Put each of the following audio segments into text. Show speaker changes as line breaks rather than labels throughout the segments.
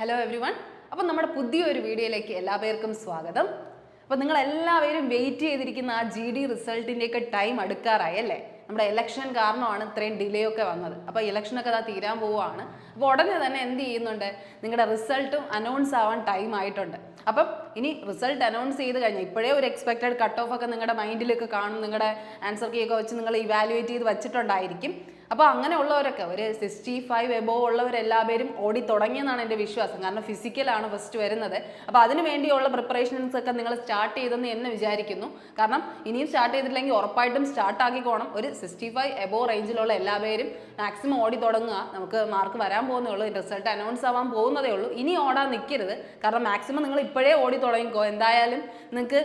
Hello every one. അപ്പം നമ്മുടെ പുതിയൊരു വീഡിയോയിലേക്ക് എല്ലാവർക്കും സ്വാഗതം. അപ്പോൾ നിങ്ങളെല്ലാവരും വെയിറ്റ് ചെയ്തിരിക്കുന്ന ആ GD റിസൾട്ടിൻ്റെയൊക്കെ ടൈം അടുക്കാറായി അല്ലേ? നമ്മുടെ ഇലക്ഷൻ കാരണമാണ് ഇത്രയും ഡിലേ ഒക്കെ വന്നത്. അപ്പോൾ ഇലക്ഷനൊക്കെ അതാ തീരാൻ പോവുകയാണ്. അപ്പോൾ ഉടനെ തന്നെ എന്ത് ചെയ്യുന്നുണ്ട്, നിങ്ങളുടെ റിസൾട്ടും അനൗൺസ് ആവാൻ ടൈം ആയിട്ടുണ്ട്. അപ്പം ഇനി റിസൾട്ട് അനൗൺസ് ചെയ്ത് കഴിഞ്ഞാൽ ഇപ്പോഴേ ഒരു എക്സ്പെക്റ്റഡ് കട്ട് ഓഫ് ഒക്കെ നിങ്ങളുടെ മൈൻഡിലൊക്കെ കാണും, നിങ്ങളുടെ ആൻസർ കീ ഒക്കെ വെച്ച് നിങ്ങൾ ഇവാലുവേറ്റ് ചെയ്ത് വെച്ചിട്ടുണ്ടായിരിക്കും. അപ്പോൾ അങ്ങനെയുള്ളവരൊക്കെ ഒരു 65 എബോവ് ഉള്ളവരെല്ലാവരും ഓടി തുടങ്ങിയെന്നാണ് എൻ്റെ വിശ്വാസം. കാരണം ഫിസിക്കലാണ് ഫസ്റ്റ് വരുന്നത്. അപ്പോൾ അതിന് വേണ്ടിയുള്ള പ്രിപ്പറേഷൻസ് ഒക്കെ നിങ്ങൾ സ്റ്റാർട്ട് ചെയ്തെന്ന് എന്നെ വിചാരിക്കുന്നു. കാരണം ഇനിയും സ്റ്റാർട്ട് ചെയ്തിട്ടില്ലെങ്കിൽ ഉറപ്പായിട്ടും സ്റ്റാർട്ട് ആക്കിക്കോണം. ഒരു 65 എബോവ് റേഞ്ചിലുള്ള എല്ലാവരും മാക്സിമം ഓടി തുടങ്ങുക. നമുക്ക് മാർക്ക് വരാൻ പോകുന്നേ ഉള്ളൂ, റിസൾട്ട് അനൗൺസ് ആവാൻ പോകുന്നതേ ഉള്ളൂ. ഇനി ഓടാൻ നിൽക്കരുത്. കാരണം മാക്സിമം നിങ്ങൾ ഇപ്പോഴേ ഓടി തുടങ്ങിക്കോ. എന്തായാലും നിങ്ങൾക്ക്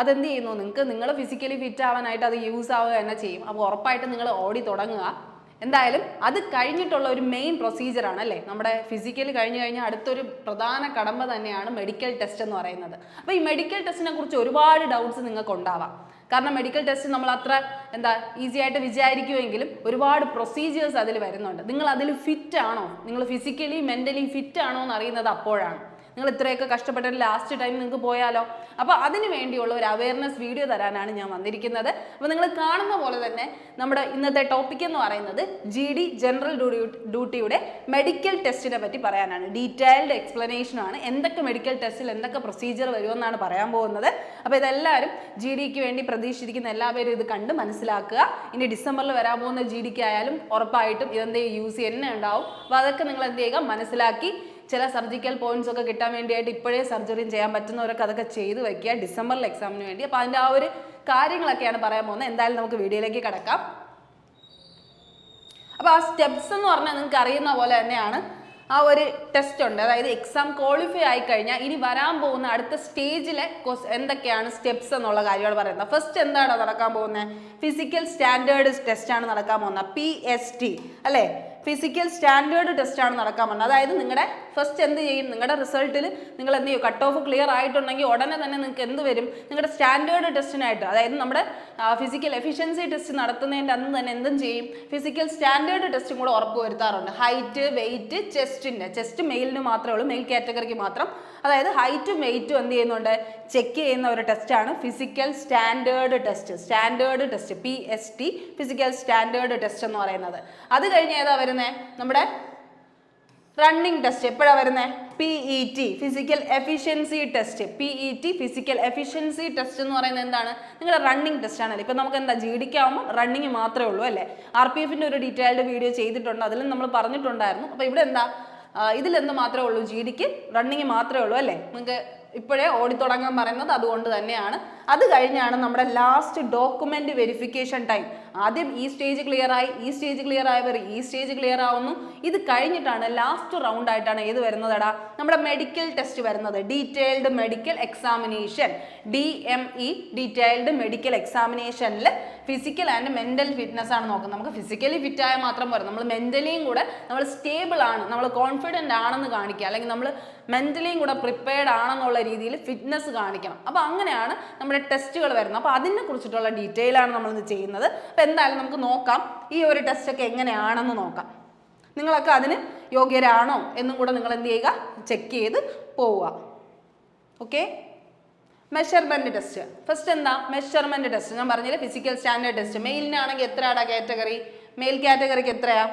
അതെന്ത് ചെയ്യുന്നു, നിങ്ങൾ ഫിസിക്കലി ഫിറ്റ് ആവാനായിട്ട് അത് യൂസ് ആവുക തന്നെ ചെയ്യും. അപ്പോൾ ഉറപ്പായിട്ട് നിങ്ങൾ ഓടി തുടങ്ങുക. എന്തായാലും അത് കഴിഞ്ഞിട്ടുള്ള ഒരു മെയിൻ പ്രൊസീജിയറാണ് അല്ലേ, നമ്മുടെ ഫിസിക്കൽ കഴിഞ്ഞ് കഴിഞ്ഞാൽ അടുത്തൊരു പ്രധാന കടമ്പ തന്നെയാണ് മെഡിക്കൽ ടെസ്റ്റ് എന്ന് പറയുന്നത്. അപ്പോൾ ഈ മെഡിക്കൽ ടെസ്റ്റിനെ കുറിച്ച് ഒരുപാട് ഡൗട്ട്സ് നിങ്ങൾക്ക് ഉണ്ടാവാം. കാരണം മെഡിക്കൽ ടെസ്റ്റ് നമ്മൾ അത്ര ഈസി ആയിട്ട് വിചാരിക്കുമെങ്കിലും ഒരുപാട് പ്രൊസീജിയേഴ്സ് അതിൽ വരുന്നുണ്ട്. നിങ്ങൾ അതിൽ ഫിറ്റ് ആണോ, നിങ്ങൾ ഫിസിക്കലി മെൻ്റലി ഫിറ്റ് ആണോ എന്ന് അറിയുന്നത് അപ്പോഴാണ്. നിങ്ങൾ ഇത്രയൊക്കെ കഷ്ടപ്പെട്ടിട്ട് ലാസ്റ്റ് ടൈം നിങ്ങൾക്ക് പോയാലോ. അപ്പോൾ അതിന് വേണ്ടിയുള്ള ഒരു അവയർനെസ് വീഡിയോ തരാനാണ് ഞാൻ വന്നിരിക്കുന്നത്. അപ്പോൾ നിങ്ങൾ കാണുന്ന പോലെ തന്നെ നമ്മുടെ ഇന്നത്തെ ടോപ്പിക് എന്ന് പറയുന്നത് GD ജനറൽ ഡ്യൂട്ടിയുടെ മെഡിക്കൽ ടെസ്റ്റിനെ പറ്റി പറയാനാണ്. ഡീറ്റെയിൽഡ് എക്സ്പ്ലനേഷനാണ്. എന്തൊക്കെ മെഡിക്കൽ ടെസ്റ്റിൽ എന്തൊക്കെ പ്രൊസീജിയർ വരുമെന്നാണ് പറയാൻ പോകുന്നത്. അപ്പോൾ ഇതെല്ലാവരും GDക്ക് വേണ്ടി പ്രതീക്ഷിച്ചിരിക്കുന്ന എല്ലാവരും ഇത് കണ്ട് മനസ്സിലാക്കുക. ഇനി ഡിസംബറിൽ വരാൻ പോകുന്ന GDക്ക് ആയാലും ഉറപ്പായിട്ടും ഇതെന്തെങ്കിലും യൂസ് തന്നെ ഉണ്ടാവും. അപ്പോൾ അതൊക്കെ നിങ്ങൾ എന്ത് ചെയ്യുക, മനസ്സിലാക്കി ചില സർജിക്കൽ പോയിന്റ്സ് ഒക്കെ കിട്ടാൻ വേണ്ടിയായിട്ട് ഇപ്പോഴേ സർജറിയും ചെയ്യാൻ പറ്റുന്നവരൊക്കെ അതൊക്കെ ചെയ്ത് വയ്ക്കുക ഡിസംബറിൽ എക്സാമിന് വേണ്ടി. അപ്പോൾ അതിൻ്റെ ആ ഒരു കാര്യങ്ങളൊക്കെയാണ് പറയാൻ പോകുന്നത്. എന്തായാലും നമുക്ക് വീഡിയോയിലേക്ക് കിടക്കാം. അപ്പോൾ ആ സ്റ്റെപ്സ് എന്ന് പറഞ്ഞാൽ നിങ്ങൾക്ക് അറിയുന്ന പോലെ തന്നെയാണ്. ആ ഒരു ടെസ്റ്റ് ഉണ്ട്, അതായത് എക്സാം ക്വാളിഫൈ ആയി കഴിഞ്ഞാൽ ഇനി വരാൻ പോകുന്ന അടുത്ത സ്റ്റേജിലെ എന്തൊക്കെയാണ് സ്റ്റെപ്സ് എന്നുള്ള കാര്യമാണ് പറയുന്നത്. ഫസ്റ്റ് എന്താണ് നടക്കാൻ പോകുന്നത്, ഫിസിക്കൽ സ്റ്റാൻഡേർഡ് ടെസ്റ്റാണ് നടക്കാൻ പോകുന്നത്, PST അല്ലേ. ഫിസിക്കൽ സ്റ്റാൻഡേർഡ് ടെസ്റ്റാണ് നടക്കാൻ പോകുന്നത്. അതായത് നിങ്ങളുടെ ഫസ്റ്റ് എന്ത് ചെയ്യും, നിങ്ങളുടെ റിസൾട്ടിൽ നിങ്ങൾ എന്ത് ചെയ്യും, കട്ട് ഓഫ് ക്ലിയർ ആയിട്ടുണ്ടെങ്കിൽ ഉടനെ തന്നെ നിങ്ങൾക്ക് എന്ത് വരും, നിങ്ങളുടെ സ്റ്റാൻഡേർഡ് ടെസ്റ്റിനായിട്ട്, അതായത് നമ്മുടെ ഫിസിക്കൽ എഫിഷ്യൻസി ടെസ്റ്റ് നടത്തുന്നതിൻ്റെ അന്ന് തന്നെ എന്തും ചെയ്യും, ഫിസിക്കൽ സ്റ്റാൻഡേർഡ് ടെസ്റ്റും കൂടെ ഉറപ്പ് വരുത്താറുണ്ട്. ഹൈറ്റ്, വെയിറ്റ്, ചെസ്റ്റ് മെയിലിന് മാത്രമേ ഉള്ളൂ, മെയിൽ കാറ്റഗറിക്ക് മാത്രം. അതായത് ഹൈറ്റും വെയിറ്റും എന്ത് ചെയ്യുന്നുണ്ട്, ചെക്ക് ചെയ്യുന്ന ഒരു ടെസ്റ്റാണ് physical standard test PST, physical standard test എന്ന് പറയുന്നത്. അത് കഴിഞ്ഞ് ഏതാ വരുന്നത്, നമ്മുടെ റണ്ണിങ് ടെസ്റ്റ്. എപ്പോഴാണ് വരുന്നത്, PET, physical efficiency test. PET, physical efficiency test എന്ന് പറയുന്നത് എന്താണ്, നിങ്ങളുടെ റണ്ണിങ് ടെസ്റ്റ് ആണല്ലോ. ഇപ്പം നമുക്ക് എന്താ GDക്ക് ആകുമ്പോൾ റണ്ണിങ് മാത്രമേ ഉള്ളൂ അല്ലേ. RPFൻ്റെ ഒരു ഡീറ്റെയിൽഡ് വീഡിയോ ചെയ്തിട്ടുണ്ട്, അതിലും നമ്മൾ പറഞ്ഞിട്ടുണ്ടായിരുന്നു. അപ്പോൾ ഇവിടെ എന്താ, ഇതിലെന്ത് മാത്രമേ ഉള്ളൂ, GDക്ക് റണ്ണിങ് മാത്രമേ ഉള്ളൂ അല്ലേ. നിങ്ങൾക്ക് ഇപ്പോഴേ ഓടിത്തുടങ്ങാൻ പറയുന്നത് അതുകൊണ്ട് തന്നെയാണ്. അത് കഴിഞ്ഞാണ് നമ്മുടെ ലാസ്റ്റ് ഡോക്യുമെന്റ് വെരിഫിക്കേഷൻ ടൈം. ആദ്യം ഈ സ്റ്റേജ് ക്ലിയർ ആയി, ഈ സ്റ്റേജ് ക്ലിയർ ആയവർ ഈ സ്റ്റേജ് ക്ലിയർ ആവുന്നു. ഇത് കഴിഞ്ഞിട്ടാണ് ലാസ്റ്റ് റൗണ്ട് ആയിട്ടാണ് ഏത് വരുന്നതെടാ, നമ്മുടെ മെഡിക്കൽ ടെസ്റ്റ് വരുന്നത്. Detailed medical examination, DME, detailed medical എക്സാമിനേഷനിൽ ഫിസിക്കൽ ആൻഡ് മെൻ്റൽ ഫിറ്റ്നസ് ആണ് നോക്കുന്നത്. നമുക്ക് ഫിസിക്കലി ഫിറ്റ് ആയാൽ മാത്രം പോരാ, നമ്മൾ മെൻ്റലിയും കൂടെ നമ്മൾ സ്റ്റേബിൾ ആണ്, നമ്മൾ കോൺഫിഡൻ്റ് ആണെന്ന് കാണിക്കുക, അല്ലെങ്കിൽ നമ്മൾ മെൻ്റലിയും കൂടെ പ്രിപ്പയർഡ് ആണെന്നുള്ള രീതിയിൽ ഫിറ്റ്നസ് കാണിക്കണം. അപ്പോൾ അങ്ങനെയാണ് നമ്മുടെ ടെസ്റ്റുകൾ വരുന്നത്. അപ്പോൾ അതിനെ കുറിച്ചിട്ടുള്ള ഡീറ്റെയിൽ ആണ് നമ്മളിത് ചെയ്യുന്നത്. അപ്പോൾ എന്തായാലും നമുക്ക് നോക്കാം ഈ ഒരു ടെസ്റ്റൊക്കെ എങ്ങനെയാണെന്ന് നോക്കാം. നിങ്ങളൊക്കെ അതിന് യോഗ്യരാണോ എന്നും കൂടെ നിങ്ങൾ എന്ത് ചെയ്യുക, ചെക്ക് ചെയ്ത് പോവുക. Okay, measurement test. ഫസ്റ്റ് എന്താ മെഷർമെൻറ്റ് ടെസ്റ്റ്, ഞാൻ പറഞ്ഞില്ല ഫിസിക്കൽ സ്റ്റാൻഡേർഡ് ടെസ്റ്റ്. മെയിലിനാണെങ്കിൽ എത്രയാടാ കാറ്റഗറി, മെയിൽ കാറ്റഗറിക്ക് എത്രയാ,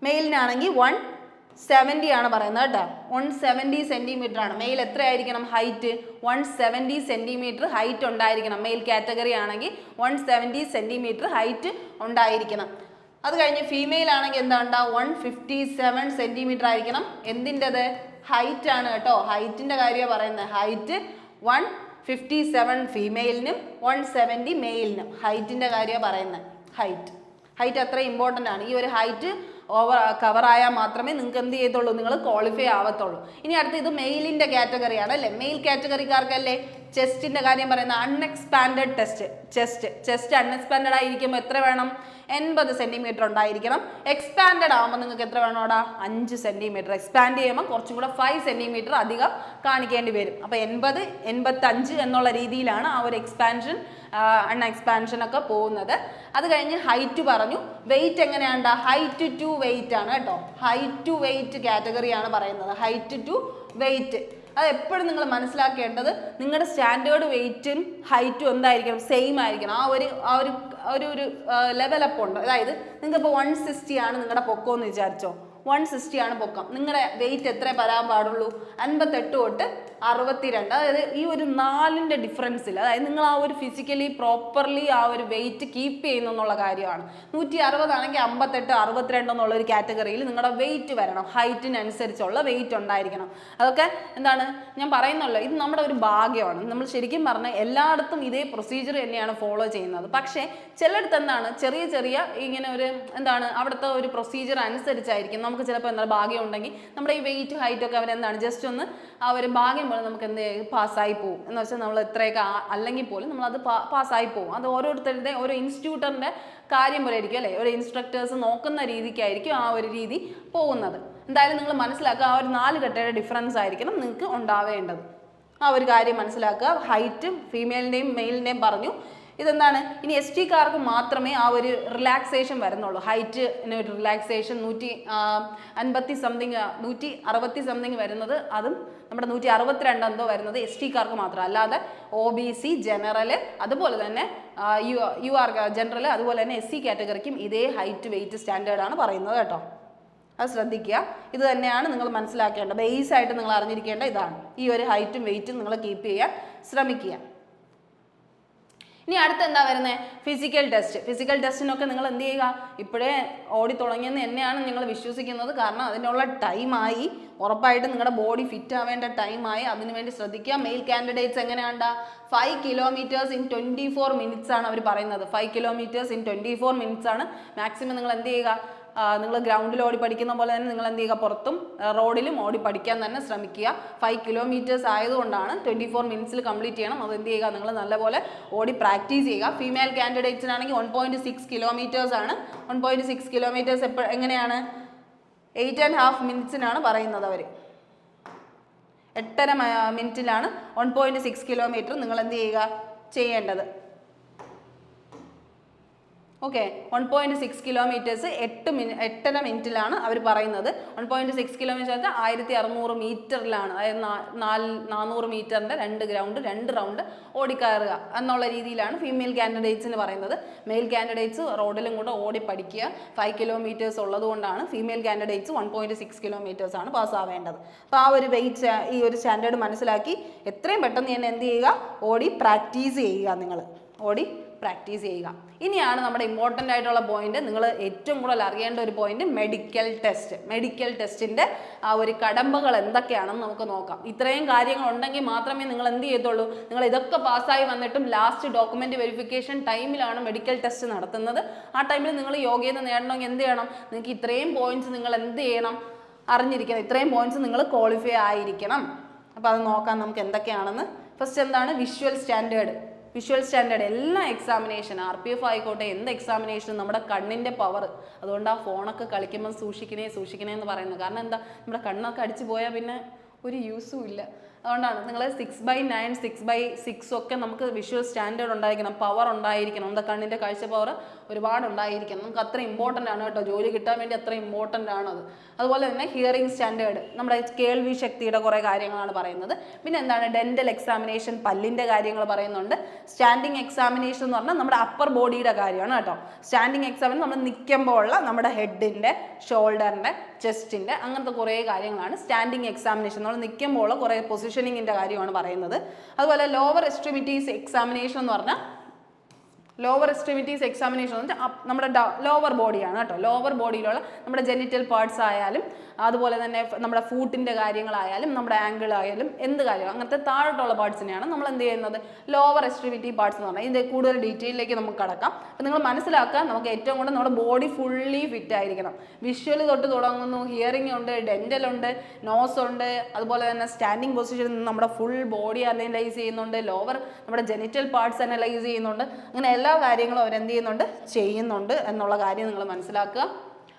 മെയിലിനാണെങ്കിൽ 170 ആണ് പറയുന്നത് കേട്ടോ. 170 സെൻറ്റിമീറ്റർ ആണ്. മെയിൽ എത്രയായിരിക്കണം, ഹൈറ്റ് 170 സെൻറ്റിമീറ്റർ ഹൈറ്റ് ഉണ്ടായിരിക്കണം. മെയിൽ കാറ്റഗറി ആണെങ്കിൽ 170 സെൻറ്റിമീറ്റർ ഹൈറ്റ് ഉണ്ടായിരിക്കണം. അത് കഴിഞ്ഞ് ഫീമെയിൽ ആണെങ്കിൽ എന്താ ഉണ്ടാവും, 157 സെൻറ്റിമീറ്റർ ആയിരിക്കണം. എന്തിൻ്റെത്, ഹൈറ്റ് ആണ് കേട്ടോ, ഹൈറ്റിൻ്റെ കാര്യമാണ് പറയുന്നത്. ഹൈറ്റ് 157 ഫീമെയിലിനും 170 മെയിലിനും ഹൈറ്റിൻ്റെ കാര്യമാണ് പറയുന്നത്. ഹൈറ്റ് അത്ര ഇമ്പോർട്ടൻ്റ് ആണ്. ഈ ഒരു ഹൈറ്റ് കവറായാൽ മാത്രമേ നിങ്ങൾക്ക് എന്ത് ചെയ്യത്തുള്ളൂ, നിങ്ങൾ ക്വാളിഫൈ ആവത്തുള്ളൂ. ഇനി അടുത്ത് ഇത് മെയിലിൻ്റെ കാറ്റഗറിയാണ് അല്ലേ. മെയിൽ കാറ്റഗറിക്കാർക്കല്ലേ ചെസ്റ്റിന്റെ കാര്യം പറയുന്ന അൺഎക്സ്പാൻഡഡ് ചെസ്റ്റ് അൺഎക്സ്പാൻഡഡ് ആയിരിക്കുമ്പോൾ എത്ര വേണം? 80 സെന്റിമീറ്റർ ഉണ്ടായിരിക്കണം. എക്സ്പാൻഡഡ് ആകുമ്പോൾ നിങ്ങൾക്ക് എത്ര വേണോടാ? 5 സെന്റിമീറ്റർ. എക്സ്പാൻഡ് ചെയ്യുമ്പോൾ കുറച്ചും കൂടെ 5 സെന്റിമീറ്റർ അധികം കാണിക്കേണ്ടി വരും. അപ്പോൾ 80, 85 എന്നുള്ള രീതിയിലാണ് ആ ഒരു അൺഎക്സ്പാൻഷൻ ഒക്കെ പോകുന്നത്. അത് കഴിഞ്ഞ് ഹൈറ്റ് പറഞ്ഞു. വെയിറ്റ് എങ്ങനെയാണ്ടാ? ഹൈറ്റ് ടു വെയിറ്റ് ആണ് കേട്ടോ. ഹൈറ്റ് ടു വെയിറ്റ് കാറ്റഗറിയാണ് പറയുന്നത്. ഹൈറ്റ് ടു വെയിറ്റ് അത് എപ്പോഴും നിങ്ങൾ മനസ്സിലാക്കേണ്ടത് നിങ്ങളുടെ സ്റ്റാൻഡേർഡ് വെയിറ്റും ഹൈറ്റും എന്തായിരിക്കണം? സെയിം ആയിരിക്കണം. ആ ഒരു ലെവലപ്പ് ഉണ്ട്. അതായത് നിങ്ങൾക്ക് ഇപ്പോൾ 160 ആണ് നിങ്ങളുടെ പൊക്കം എന്ന് വിചാരിച്ചോ. 160 ആണ് പൊക്കം. നിങ്ങളുടെ വെയിറ്റ് എത്ര വരാൻ പാടുള്ളൂ? 58 തൊട്ട് 62. അതായത് ഈ ഒരു 4ന്റെ ഡിഫറൻസിൽ, അതായത് നിങ്ങൾ ആ ഒരു ഫിസിക്കലി പ്രോപ്പർലി ആ ഒരു വെയിറ്റ് കീപ്പ് ചെയ്യുന്നു എന്നുള്ള കാര്യമാണ്. 160 ആണെങ്കിൽ 58, 62 എന്നുള്ള ഒരു കാറ്റഗറിയിൽ നിങ്ങളുടെ വെയിറ്റ് വരണം. ഹൈറ്റിനനുസരിച്ചുള്ള വെയിറ്റ് ഉണ്ടായിരിക്കണം. അതൊക്കെ എന്താണ് ഞാൻ പറയുന്നല്ലോ, ഇത് നമ്മുടെ ഒരു ഭാഗ്യമാണ്. നമ്മൾ ശരിക്കും പറഞ്ഞാൽ എല്ലായിടത്തും ഇതേ പ്രൊസീജിയർ തന്നെയാണ് ഫോളോ ചെയ്യുന്നത്. പക്ഷേ ചിലയിടത്ത് എന്താണ് ചെറിയ ഇങ്ങനെ ഒരു എന്താണ് അവിടുത്തെ ഒരു പ്രൊസീജിയർ അനുസരിച്ചായിരിക്കും നമുക്ക് ചിലപ്പോൾ എന്താ ഭാഗ്യം ഉണ്ടെങ്കിൽ നമ്മുടെ ഈ വെയിറ്റ് ഹൈറ്റ് ഒക്കെ അവരെന്താണ് ജസ്റ്റ് ഒന്ന് ആ ഒരു ഭാഗ്യം പോലെ നമുക്ക് എന്ത് പാസ്സായി പോകും. എന്ന് വെച്ചാൽ നമ്മൾ എത്രയൊക്കെ അല്ലെങ്കിൽ പോലും നമ്മളത് പാസ്സായി പോകും. അത് ഓരോരുത്തരുടെ ഓരോ ഇൻസ്റ്റിറ്റ്യൂട്ടറിൻ്റെ കാര്യം പോലെ ആയിരിക്കും അല്ലേ. ഒരു ഇൻസ്ട്രക്ടേഴ്സ് നോക്കുന്ന രീതിക്കായിരിക്കും ആ ഒരു രീതി പോകുന്നത്. എന്തായാലും നിങ്ങൾ മനസ്സിലാക്കുക, ആ ഒരു 4 ഘട്ടയുടെ ഡിഫറൻസ് ആയിരിക്കണം നിങ്ങൾക്ക് ഉണ്ടാവേണ്ടത്. ആ ഒരു കാര്യം മനസ്സിലാക്കുക. ഹൈറ്റും ഫീമെയിലിൻ്റെയും മെയിലിൻ്റെയും പറഞ്ഞു. ഇതെന്താണ് ഇനി എസ് ടിക്കാർക്ക് മാത്രമേ ആ ഒരു റിലാക്സേഷൻ വരുന്നുള്ളൂ. ഹൈറ്റിന് ഒരു റിലാക്സേഷൻ 160 സംതിങ് വരുന്നത്, അതും നമ്മുടെ 162 എന്തോ വരുന്നത് എസ് ടിക്കാർക്ക് മാത്രം. അല്ലാതെ OBC, ജനറൽ, അതുപോലെ തന്നെ UR ജനറൽ, അതുപോലെ തന്നെ SC കാറ്റഗറിക്കും ഇതേ ഹൈറ്റ് വെയിറ്റ് സ്റ്റാൻഡേർഡാണ് പറയുന്നത് കേട്ടോ. അത് ശ്രദ്ധിക്കുക. ഇത് തന്നെയാണ് നിങ്ങൾ മനസ്സിലാക്കേണ്ടത്. ബേസ് ആയിട്ട് നിങ്ങൾ അറിഞ്ഞിരിക്കേണ്ട ഇതാണ്. ഈ ഒരു ഹൈറ്റും വെയിറ്റും നിങ്ങൾ കീപ്പ് ചെയ്യാൻ ശ്രമിക്കുക. ഇനി അടുത്ത് എന്താ വരുന്നത്? ഫിസിക്കൽ ടെസ്റ്റിനൊക്കെ നിങ്ങൾ എന്ത് ചെയ്യുക? ഇപ്പോഴേ ഓടി തുടങ്ങിയെന്ന് തന്നെയാണ് നിങ്ങൾ വിശ്വസിക്കുന്നത്. കാരണം അതിനുള്ള ടൈമായി, ഉറപ്പായിട്ട് നിങ്ങളുടെ ബോഡി ഫിറ്റ് ആവേണ്ട ടൈമായി. അതിനുവേണ്ടി ശ്രദ്ധിക്കുക. മെയിൽ കാൻഡിഡേറ്റ്സ് എങ്ങനെയാണ്ടാ? 5 കിലോമീറ്റേഴ്സ് ഇൻ 24 മിനിറ്റ്സ് ആണ് അവർ പറയുന്നത്. 5 കിലോമീറ്റേഴ്സ് ഇൻ 24 മിനിറ്റ്സ് ആണ് മാക്സിമം. നിങ്ങൾ എന്ത് ചെയ്യുക? നിങ്ങൾ ഗ്രൗണ്ടിൽ ഓടി പഠിക്കുന്ന പോലെ തന്നെ നിങ്ങൾ എന്ത് ചെയ്യുക? പുറത്തും റോഡിലും ഓടി പഠിക്കാൻ തന്നെ ശ്രമിക്കുക. 5 കിലോമീറ്റേഴ്സ് ആയതുകൊണ്ടാണ് 24 മിനിറ്റ്സിൽ കംപ്ലീറ്റ് ചെയ്യണം. അത് എന്ത് ചെയ്യുക? നിങ്ങൾ നല്ലപോലെ ഓടി പ്രാക്ടീസ് ചെയ്യുക. ഫീമെയിൽ കാൻഡിഡേറ്റ്സിനാണെങ്കിൽ 1.6 കിലോമീറ്റേഴ്സ് ആണ്. 1.6 കിലോമീറ്റേഴ്സ് എങ്ങനെയാണ്? 8.5 മിനിറ്റ്സിനാണ് പറയുന്നത് അവർ. 8.5 മിനിറ്റിലാണ് 1.6 കിലോമീറ്റർ നിങ്ങൾ എന്ത് ചെയ്യുക? ചെയ്യേണ്ടത്. ഓക്കെ, 1.6 കിലോമീറ്റേഴ്സ് 8.5 മിനിറ്റിലാണ് അവർ പറയുന്നത്. 1.6 കിലോമീറ്റർ 1600 മീറ്ററിലാണ്. അതായത് 400 മീറ്ററിൻ്റെ 2 ഗ്രൗണ്ട് 2 റൗണ്ട് ഓടിക്കയറുക എന്നുള്ള രീതിയിലാണ് ഫീമെയിൽ കാൻഡിഡേറ്റ്സിന് പറയുന്നത്. മെയിൽ കാൻഡിഡേറ്റ്സ് റോഡിലും കൂടെ ഓടി പഠിക്കുക. 5 കിലോമീറ്റേഴ്സ് ഉള്ളതുകൊണ്ടാണ് ഫീമെയിൽ കാൻഡിഡേറ്റ്സ് 1.6 കിലോമീറ്റേഴ്സ് ആണ് പാസ്സാവേണ്ടത്. അപ്പോൾ ആ ഒരു വെയിറ്റ്, ഈ ഒരു സ്റ്റാൻഡേർഡ് മനസ്സിലാക്കി എത്രയും പെട്ടെന്ന് തന്നെ എന്ത് ചെയ്യുക? ഓടി പ്രാക്ടീസ് ചെയ്യുക. നിങ്ങൾ ഓടി പ്രാക്ടീസ് ചെയ്യുക. ഇനിയാണ് നമ്മുടെ ഇമ്പോർട്ടൻ്റ് ആയിട്ടുള്ള പോയിന്റ്, നിങ്ങൾ ഏറ്റവും കൂടുതൽ അറിയേണ്ട ഒരു പോയിന്റ്, മെഡിക്കൽ ടെസ്റ്റിൻ്റെ ആ ഒരു കടമ്പകൾ എന്തൊക്കെയാണെന്ന് നമുക്ക് നോക്കാം. ഇത്രയും കാര്യങ്ങൾ ഉണ്ടെങ്കിൽ മാത്രമേ നിങ്ങൾ എന്ത് ചെയ്യത്തുള്ളൂ. നിങ്ങൾ ഇതൊക്കെ പാസ്സായി വന്നിട്ടും ലാസ്റ്റ് ഡോക്യുമെന്റ് വെരിഫിക്കേഷൻ ടൈമിലാണ് മെഡിക്കൽ ടെസ്റ്റ് നടത്തുന്നത്. ആ ടൈമിൽ നിങ്ങൾ യോഗ്യത നേടണമെങ്കിൽ എന്ത് ചെയ്യണം? നിങ്ങൾക്ക് ഇത്രയും പോയിന്റ്സ് നിങ്ങൾ എന്ത് ചെയ്യണം? അറിഞ്ഞിരിക്കണം. ഇത്രയും പോയിന്റ്സ് നിങ്ങൾ ക്വാളിഫൈ ആയിരിക്കണം. അപ്പോൾ അത് നോക്കാം നമുക്ക് എന്തൊക്കെയാണെന്ന്. ഫസ്റ്റ് എന്താണ്? വിഷ്വൽ സ്റ്റാൻഡേർഡ് എല്ലാ എക്സാമിനേഷൻ, RPF ആയിക്കോട്ടെ, എന്ത് എക്സാമിനേഷനും നമ്മുടെ കണ്ണിൻ്റെ പവർ. അതുകൊണ്ട് ആ ഫോണൊക്കെ കളിക്കുമ്പോൾ സൂക്ഷിക്കണേ എന്ന് പറയുന്നത്. കാരണം എന്താ? നമ്മുടെ കണ്ണൊക്കെ അടിച്ചു പോയാൽ പിന്നെ ഒരു യൂസും ഇല്ല. അതുകൊണ്ടാണ് നിങ്ങൾ 6/9, 6/6 ഒക്കെ നമുക്ക് വിഷ്വൽ സ്റ്റാൻഡേർഡ് ഉണ്ടായിരിക്കണം, പവർ ഉണ്ടായിരിക്കണം. നമ്മുടെ കണ്ണിൻ്റെ കാഴ്ച പവർ ഒരുപാട് ഉണ്ടായിരിക്കണം. നമുക്ക് അത്ര ഇമ്പോർട്ടൻ്റ് ആണ് കേട്ടോ. ജോലി കിട്ടാൻ വേണ്ടി അത്ര ഇമ്പോർട്ടൻ്റ് ആണത്. അതുപോലെ തന്നെ ഹിയറിംഗ് സ്റ്റാൻഡേർഡ്, നമ്മുടെ കേൾവി ശക്തിയുടെ കുറേ കാര്യങ്ങളാണ് പറയുന്നത്. പിന്നെ എന്താണ്? ഡെൻ്റൽ എക്സാമിനേഷൻ, പല്ലിൻ്റെ കാര്യങ്ങൾ പറയുന്നുണ്ട്. സ്റ്റാൻഡിങ് എക്സാമിനേഷൻ എന്ന് പറഞ്ഞാൽ നമ്മുടെ അപ്പർ ബോഡിയുടെ കാര്യമാണ് കേട്ടോ. സ്റ്റാൻഡിങ് എക്സാമിന് നമ്മൾ നിൽക്കുമ്പോൾ ഉള്ള നമ്മുടെ ഹെഡിൻ്റെ, ഷോൾഡറിൻ്റെ, ചെസ്റ്റിൻ്റെ, അങ്ങനത്തെ കുറേ കാര്യങ്ങളാണ് സ്റ്റാൻഡിങ് എക്സാമിനേഷൻ. നമ്മൾ നിൽക്കുമ്പോൾ ഉള്ള കുറേ പൊസിഷനിങ്ങിൻ്റെ കാര്യമാണ് പറയുന്നത്. അതുപോലെ ലോവർ എക്സ്ട്രിമിറ്റീസ് എക്സാമിനേഷൻ എന്ന് പറഞ്ഞാൽ നമ്മുടെ ലോവർ ബോഡിയാണ് കേട്ടോ. ലോവർ ബോഡിയിലുള്ള നമ്മുടെ ജെനിറ്റൽ പാർട്സ് ആയാലും അതുപോലെ തന്നെ നമ്മുടെ ഫൂട്ടിൻ്റെ കാര്യങ്ങളായാലും നമ്മുടെ ആംഗിൾ ആയാലും എന്ത് കാര്യം അങ്ങനത്തെ താഴോട്ടുള്ള പാർട്സിനെയാണ് നമ്മൾ എന്ത് ചെയ്യുന്നത് ലോവർ എക്സ്ട്രീമിറ്റി പാർട്സ് എന്ന് പറഞ്ഞാൽ. ഇതിൻ്റെ കൂടുതൽ ഡീറ്റെയിലേക്ക് നമുക്ക് കടക്കാം. അപ്പം നിങ്ങൾ മനസ്സിലാക്കുക, നമുക്ക് ഏറ്റവും കൂടുതൽ നമ്മുടെ ബോഡി ഫുള്ളി ഫിറ്റ് ആയിരിക്കണം. വിഷ്വൽ തൊട്ട് തുടങ്ങുന്നു, ഹിയറിംഗ് ഉണ്ട്, ഡെൻ്റൽ ഉണ്ട്, നോസ് ഉണ്ട്, അതുപോലെ തന്നെ സ്റ്റാൻഡിങ് പൊസിഷനിൽ നിന്ന് നമ്മുടെ ഫുൾ ബോഡി അനലൈസ് ചെയ്യുന്നുണ്ട്, ലോവർ നമ്മുടെ ജെനിറ്റൽ പാർട്സ് അനലൈസ് ചെയ്യുന്നുണ്ട്. അങ്ങനെ എല്ലാ കാര്യങ്ങളും അവരെന്ത് ചെയ്യുന്നുണ്ട് എന്നുള്ള കാര്യം നിങ്ങൾ മനസ്സിലാക്കുക.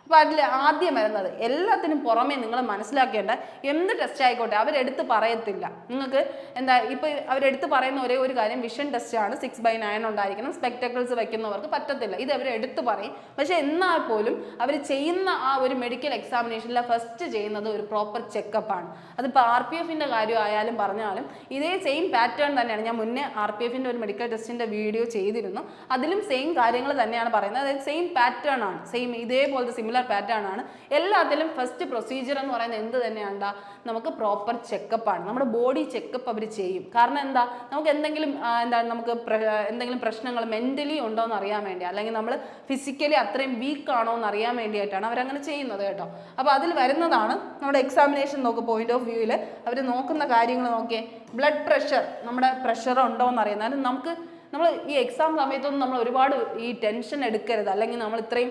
അപ്പോൾ അതിൽ ആദ്യം വരുന്നത് എല്ലാത്തിനും പുറമേ നിങ്ങൾ മനസ്സിലാക്കേണ്ട എന്ത് ടെസ്റ്റ് ആയിക്കോട്ടെ അവരെടുത്ത് പറയത്തില്ല. നിങ്ങൾക്ക് എന്താ ഇപ്പോൾ അവരെടുത്ത് പറയുന്ന ഒരേ ഒരു കാര്യം വിഷൻ ടെസ്റ്റാണ്, 6/9 ഉണ്ടായിരിക്കണം, സ്പെക്ടക്കിൾസ് വയ്ക്കുന്നവർക്ക് പറ്റത്തില്ല, ഇത് അവരെടുത്ത് പറയും. പക്ഷേ എന്നാൽ പോലും അവർ ചെയ്യുന്ന ആ ഒരു മെഡിക്കൽ എക്സാമിനേഷനിൽ ഫസ്റ്റ് ചെയ്യുന്നത് ഒരു പ്രോപ്പർ ചെക്കപ്പാണ്. അതിപ്പോൾ RPFൻ്റെ കാര്യമായാലും പറഞ്ഞാലും ഇതേ സെയിം പാറ്റേൺ തന്നെയാണ്. ഞാൻ മുന്നേ RPFൻ്റെ ഒരു മെഡിക്കൽ ടെസ്റ്റിൻ്റെ വീഡിയോ ചെയ്തിരുന്നു, അതിലും സെയിം കാര്യങ്ങൾ തന്നെയാണ് പറയുന്നത്. അതായത് സെയിം പാറ്റേൺ ആണ്, സെയിം ഇതേപോലത്തെ സിമിലർ പാറ്റേൺ ആണ് എല്ലാത്തിലും. ഫസ്റ്റ് പ്രൊസീജിയർ എന്ന് പറയുന്നത് എന്ത് തന്നെയാണ്, നമുക്ക് പ്രോപ്പർ ചെക്കപ്പാണ്. നമ്മുടെ ബോഡി ചെക്കപ്പ് അവർ ചെയ്യും. കാരണം എന്താ, നമുക്ക് എന്തെങ്കിലും നമുക്ക് എന്തെങ്കിലും പ്രശ്നങ്ങൾ മെൻ്റലി ഉണ്ടോ എന്ന് അറിയാൻ വേണ്ടി, അല്ലെങ്കിൽ നമ്മൾ ഫിസിക്കലി അത്രയും വീക്ക് ആണോ എന്ന് അറിയാൻ വേണ്ടിയിട്ടാണ് അവരങ്ങനെ ചെയ്യുന്നത് കേട്ടോ. അപ്പോൾ അതിൽ വരുന്നതാണ് നമ്മുടെ എക്സാമിനേഷൻ പോയിന്റ് ഓഫ് വ്യൂവിൽ അവർ നോക്കുന്ന കാര്യങ്ങൾ. നോക്കിയേ, ബ്ലഡ് പ്രഷർ, നമ്മുടെ പ്രഷർ ഉണ്ടോ എന്ന് അറിയുന്നത്. നമ്മൾ ഈ എക്സാം സമയത്തൊന്നും നമ്മൾ ഒരുപാട് ഈ ടെൻഷൻ എടുക്കരുത്, അല്ലെങ്കിൽ നമ്മൾ ഇത്രയും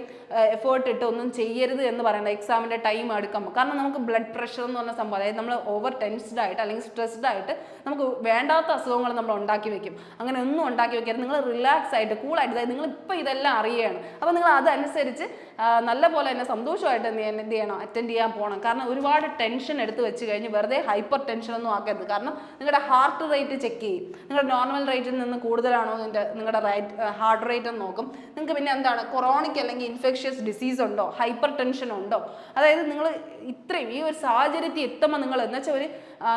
എഫേർട്ട് ഇട്ട് ഒന്നും ചെയ്യരുത് എന്ന് പറയേണ്ട എക്സാമിൻ്റെ ടൈം എടുക്കുമ്പോൾ. കാരണം നമുക്ക് ബ്ലഡ് പ്രഷർ എന്ന് പറഞ്ഞ സംഭവം, അതായത് നമ്മൾ ഓവർ ടെൻസ്ഡ് ആയിട്ട് അല്ലെങ്കിൽ സ്ട്രെസ്ഡ് ആയിട്ട് നമുക്ക് വേണ്ടാത്ത അസുഖങ്ങൾ നമ്മൾ ഉണ്ടാക്കി വെക്കും. അങ്ങനെ ഒന്നും ഉണ്ടാക്കി വെക്കരുത്. നിങ്ങൾ റിലാക്സ് ആയിട്ട് കൂളായിട്ട്, അതായത് നിങ്ങൾ ഇപ്പോൾ ഇതെല്ലാം അറിയുകയാണ്, അപ്പോൾ നിങ്ങൾ അതനുസരിച്ച് നല്ല പോലെ തന്നെ സന്തോഷമായിട്ട് എന്ത് ചെയ്യണം, അറ്റൻഡ് ചെയ്യാൻ പോകണം. കാരണം ഒരുപാട് ടെൻഷൻ എടുത്ത് വെച്ച് കഴിഞ്ഞ് വെറുതെ ഹൈപ്പർ ടെൻഷനൊന്നും ആക്കരുത്. കാരണം നിങ്ങളുടെ ഹാർട്ട് റേറ്റ് ചെക്ക് ചെയ്യും. നിങ്ങളുടെ നോർമൽ റേറ്റിൽ നിന്ന് കൂടുതലാണോ നിങ്ങളുടെ ഹാർട്ട് റേറ്റ് എന്ന് നോക്കും. നിങ്ങൾക്ക് പിന്നെ എന്താണ് ക്രോണിക് അല്ലെങ്കിൽ ഇൻഫെക്ഷ്യസ് ഡിസീസ് ഉണ്ടോ, ഹൈപ്പർ ടെൻഷൻ ഉണ്ടോ. അതായത് നിങ്ങൾ ഇത്രയും ഈ ഒരു സാഹചര്യത്തിൽ എത്തുമ്പോൾ നിങ്ങൾ എന്ന് വെച്ചാൽ ഒരു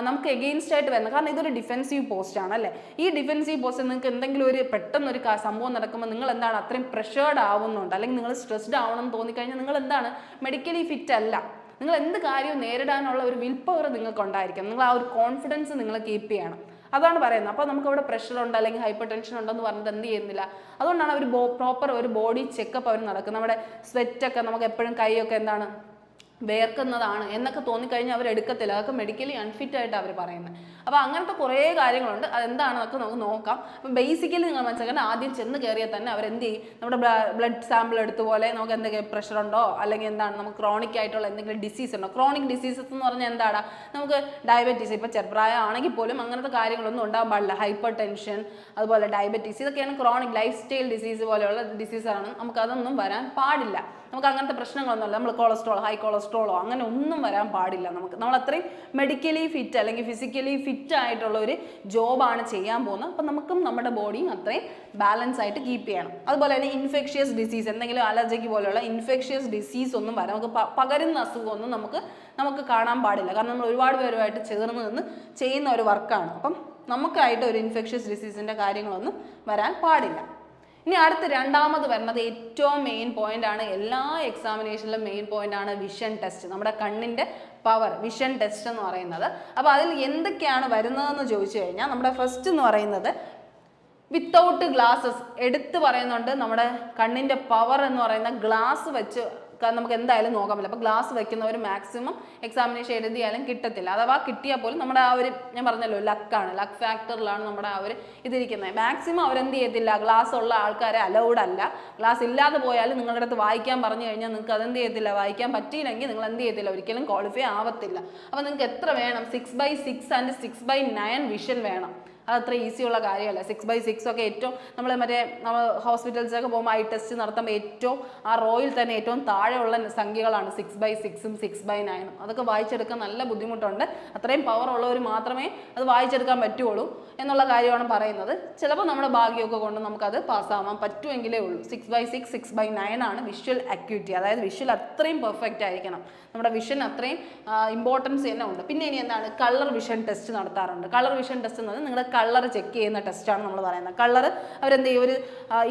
നമുക്ക് എഗെയിൻസ്റ്റ് ആയിട്ട് വരുന്നത്. കാരണം ഇതൊരു ഡിഫെൻസീവ് പോസ്റ്റാണ് അല്ലേ. ഈ ഡിഫെൻസീവ് പോസ്റ്റ് നിങ്ങൾക്ക് എന്തെങ്കിലും ഒരു പെട്ടെന്നൊരു സംഭവം നടക്കുമ്പോൾ നിങ്ങൾ എന്താണ് അത്രയും പ്രഷേർഡ് ആവുന്നുണ്ട്, അല്ലെങ്കിൽ നിങ്ങൾ സ്ട്രെസ്ഡ് ആവണം എന്ന് തോന്നിക്കഴിഞ്ഞാൽ നിങ്ങൾ എന്താണ് മെഡിക്കലി ഫിറ്റ് അല്ല. നിങ്ങൾ എന്ത് കാര്യവും നേരിടാനുള്ള ഒരു വിൽ പവർ നിങ്ങൾക്ക് ഉണ്ടായിരിക്കും. നിങ്ങൾ ആ ഒരു കോൺഫിഡൻസ് നിങ്ങൾ കീപ്പ് ചെയ്യണം. അതാണ് പറയുന്നത്. അപ്പോൾ നമുക്ക് അവിടെ പ്രഷർ ഉണ്ട് അല്ലെങ്കിൽ ഹൈപ്പർ ടെൻഷൻ ഉണ്ടെന്ന് പറഞ്ഞിട്ട് എന്ത് ചെയ്യുന്നില്ല. അതുകൊണ്ടാണ് അവർ പ്രോപ്പർ ഒരു ബോഡി ചെക്കപ്പ് അവർ നടക്കുന്നത്. നമ്മുടെ സ്വെറ്റൊക്കെ നമുക്ക് എപ്പോഴും കൈയൊക്കെ എന്താണ് വേർക്കുന്നതാണ് എന്നൊക്കെ തോന്നിക്കഴിഞ്ഞാൽ അവർ എടുക്കത്തില്ല. അതൊക്കെ മെഡിക്കലി അൺഫിറ്റ് ആയിട്ട് അവർ പറയുന്നത്. അപ്പോൾ അങ്ങനത്തെ കുറേ കാര്യങ്ങളുണ്ട്. അതെന്താണെന്നൊക്കെ നമുക്ക് നോക്കാം. അപ്പം ബേസിക്കലി നിങ്ങൾ മനസ്സിലാക്കേണ്ട, ആദ്യം ചെന്ന് കയറിയാൽ തന്നെ അവരെന്ത് ചെയ്യും, നമ്മുടെ ബ്ലഡ് സാമ്പിൾ എടുത്ത പോലെ നമുക്ക് എന്തെങ്കിലും പ്രഷർ ഉണ്ടോ, അല്ലെങ്കിൽ എന്താണ് നമുക്ക് ക്രോണിക് ആയിട്ടുള്ള എന്തെങ്കിലും ഡിസീസ് ഉണ്ടോ. ക്രോണിക് ഡിസീസസ് എന്ന് പറഞ്ഞാൽ എന്താണ്, നമുക്ക് ഡയബറ്റീസ്, ഇപ്പോൾ ചെറുപ്രായം ആണെങ്കിൽ പോലും അങ്ങനത്തെ കാര്യങ്ങളൊന്നും ഉണ്ടാകാൻ പാടില്ല. ഹൈപ്പർ ടെൻഷൻ, അതുപോലെ ഡയബറ്റീസ്, ഇതൊക്കെയാണ് ക്രോണിക് ലൈഫ് സ്റ്റൈൽ ഡിസീസ് പോലെയുള്ള ഡിസീസാണ്. നമുക്കതൊന്നും വരാൻ പാടില്ല. നമുക്ക് അങ്ങനത്തെ പ്രശ്നങ്ങളൊന്നുമില്ല. നമ്മൾ കൊളസ്ട്രോൾ, ഹൈ കൊളസ്ട്രോളോ അങ്ങനെ ഒന്നും വരാൻ പാടില്ല. നമ്മൾ അത്രയും മെഡിക്കലി ഫിറ്റ് അല്ലെങ്കിൽ ഫിസിക്കലി ഫിറ്റ് ആയിട്ടുള്ള ഒരു ജോബാണ് ചെയ്യാൻ പോകുന്നത്. അപ്പം നമുക്കും നമ്മുടെ ബോഡിയും അത്രയും ബാലൻസ് ആയിട്ട് കീപ്പ് ചെയ്യണം. അതുപോലെ തന്നെ ഇൻഫെക്ഷ്യസ് ഡിസീസ്, എന്തെങ്കിലും അലർജിക്ക് പോലെയുള്ള ഇൻഫെക്ഷ്യസ് ഡിസീസ് ഒന്നും വരാം, നമുക്ക് പകരുന്ന അസുഖമൊന്നും നമുക്ക് കാണാൻ പാടില്ല. കാരണം നമ്മൾ ഒരുപാട് പേരുമായിട്ട് ചേർന്ന് നിന്ന് ചെയ്യുന്ന ഒരു വർക്കാണ്. അപ്പം നമുക്കായിട്ട് ഒരു ഇൻഫെക്ഷ്യസ് ഡിസീസിൻ്റെ കാര്യങ്ങളൊന്നും വരാൻ പാടില്ല. ഇനി അടുത്ത് രണ്ടാമത് വരുന്നത് ഏറ്റവും മെയിൻ പോയിന്റ് ആണ്, എല്ലാ എക്സാമിനേഷനിലും മെയിൻ പോയിന്റ് ആണ് വിഷൻ ടെസ്റ്റ്. നമ്മുടെ കണ്ണിൻ്റെ പവർ വിഷൻ ടെസ്റ്റ് എന്ന് പറയുന്നത്. അപ്പോൾ അതിൽ എന്തൊക്കെയാണ് വരുന്നതെന്ന് ചോദിച്ചു കഴിഞ്ഞാൽ, നമ്മുടെ ഫസ്റ്റ് എന്ന് പറയുന്നത് വിത്തൗട്ട് ഗ്ലാസസ് എടുത്ത് പറയുന്നുണ്ട്. നമ്മുടെ കണ്ണിൻ്റെ പവർ എന്ന് പറയുന്ന ഗ്ലാസ് വെച്ച് നമുക്ക് എന്തായാലും നോക്കാൻ പറ്റില്ല. അപ്പോൾ ഗ്ലാസ് വെക്കുന്നവർ മാക്സിമം എക്സാമിനേഷൻ എഴുതിയാലും കിട്ടത്തില്ല. അഥവാ കിട്ടിയാൽ പോലും നമ്മുടെ ആ ഒരു, ഞാൻ പറഞ്ഞല്ലോ, ലക്കാണ്, ലക്ക് ഫാക്ടറിലാണ് നമ്മുടെ ആ ഒരു ഇതിരിക്കുന്നത്. മാക്സിമം അവരെന്ത് ചെയ്യത്തില്ല, ഗ്ലാസ് ഉള്ള ആൾക്കാരെ അലൗഡ് അല്ല. ഗ്ലാസ് ഇല്ലാതെ പോയാലും നിങ്ങളുടെ അടുത്ത് വായിക്കാൻ പറഞ്ഞു കഴിഞ്ഞാൽ നിങ്ങൾക്ക് അതെന്ത് ചെയ്യത്തില്ല, വായിക്കാൻ പറ്റിയില്ലെങ്കിൽ നിങ്ങൾ എന്ത് ചെയ്യത്തില്ല, ഒരിക്കലും ക്വാളിഫൈ ആവത്തില്ല. അപ്പോൾ നിങ്ങൾക്ക് എത്ര വേണം, 6/6 ആൻഡ് 6/9 വിഷൻ വേണം. അതത്ര ഈസിയുള്ള കാര്യമല്ല. 6/6 ഒക്കെ ഏറ്റവും നമ്മൾ ഹോസ്പിറ്റൽസൊക്കെ പോകുമ്പോൾ ഐ ടെസ്റ്റ് നടത്തുമ്പോൾ ഏറ്റവും ആ റോയിൽ തന്നെ ഏറ്റവും താഴെയുള്ള സംഖ്യകളാണ് 6/6ഉം 6/9ഉം. അതൊക്കെ വായിച്ചെടുക്കാൻ നല്ല ബുദ്ധിമുട്ടുണ്ട്. അത്രയും പവർ ഉള്ളവർ മാത്രമേ അത് വായിച്ചെടുക്കാൻ പറ്റുള്ളൂ എന്നുള്ള കാര്യമാണ് പറയുന്നത്. ചിലപ്പോൾ നമ്മുടെ ഭാഗ്യമൊക്കെ കൊണ്ട് നമുക്കത് പാസ്സാവാൻ പറ്റുമെങ്കിലേ ഉള്ളൂ. 6/6 6/9 ആണ് വിഷ്വൽ അക്യൂറ്റി. അതായത് വിഷ്വൽ അത്രയും പെർഫെക്റ്റ് ആയിരിക്കണം. നമ്മുടെ വിഷൻ അത്രയും ഇമ്പോർട്ടൻസ് തന്നെ ഉണ്ട്. പിന്നെ ഇനി എന്താണ്, കളർ വിഷൻ ടെസ്റ്റ് നടത്താറുണ്ട്. കളർ വിഷൻ ടെസ്റ്റ് എന്ന് പറഞ്ഞാൽ നിങ്ങളുടെ കളർ ചെക്ക് ചെയ്യുന്ന ടെസ്റ്റാണ് നമ്മൾ പറയുന്നത്. കളർ അവരെന്ത് ചെയ്യും, ഒരു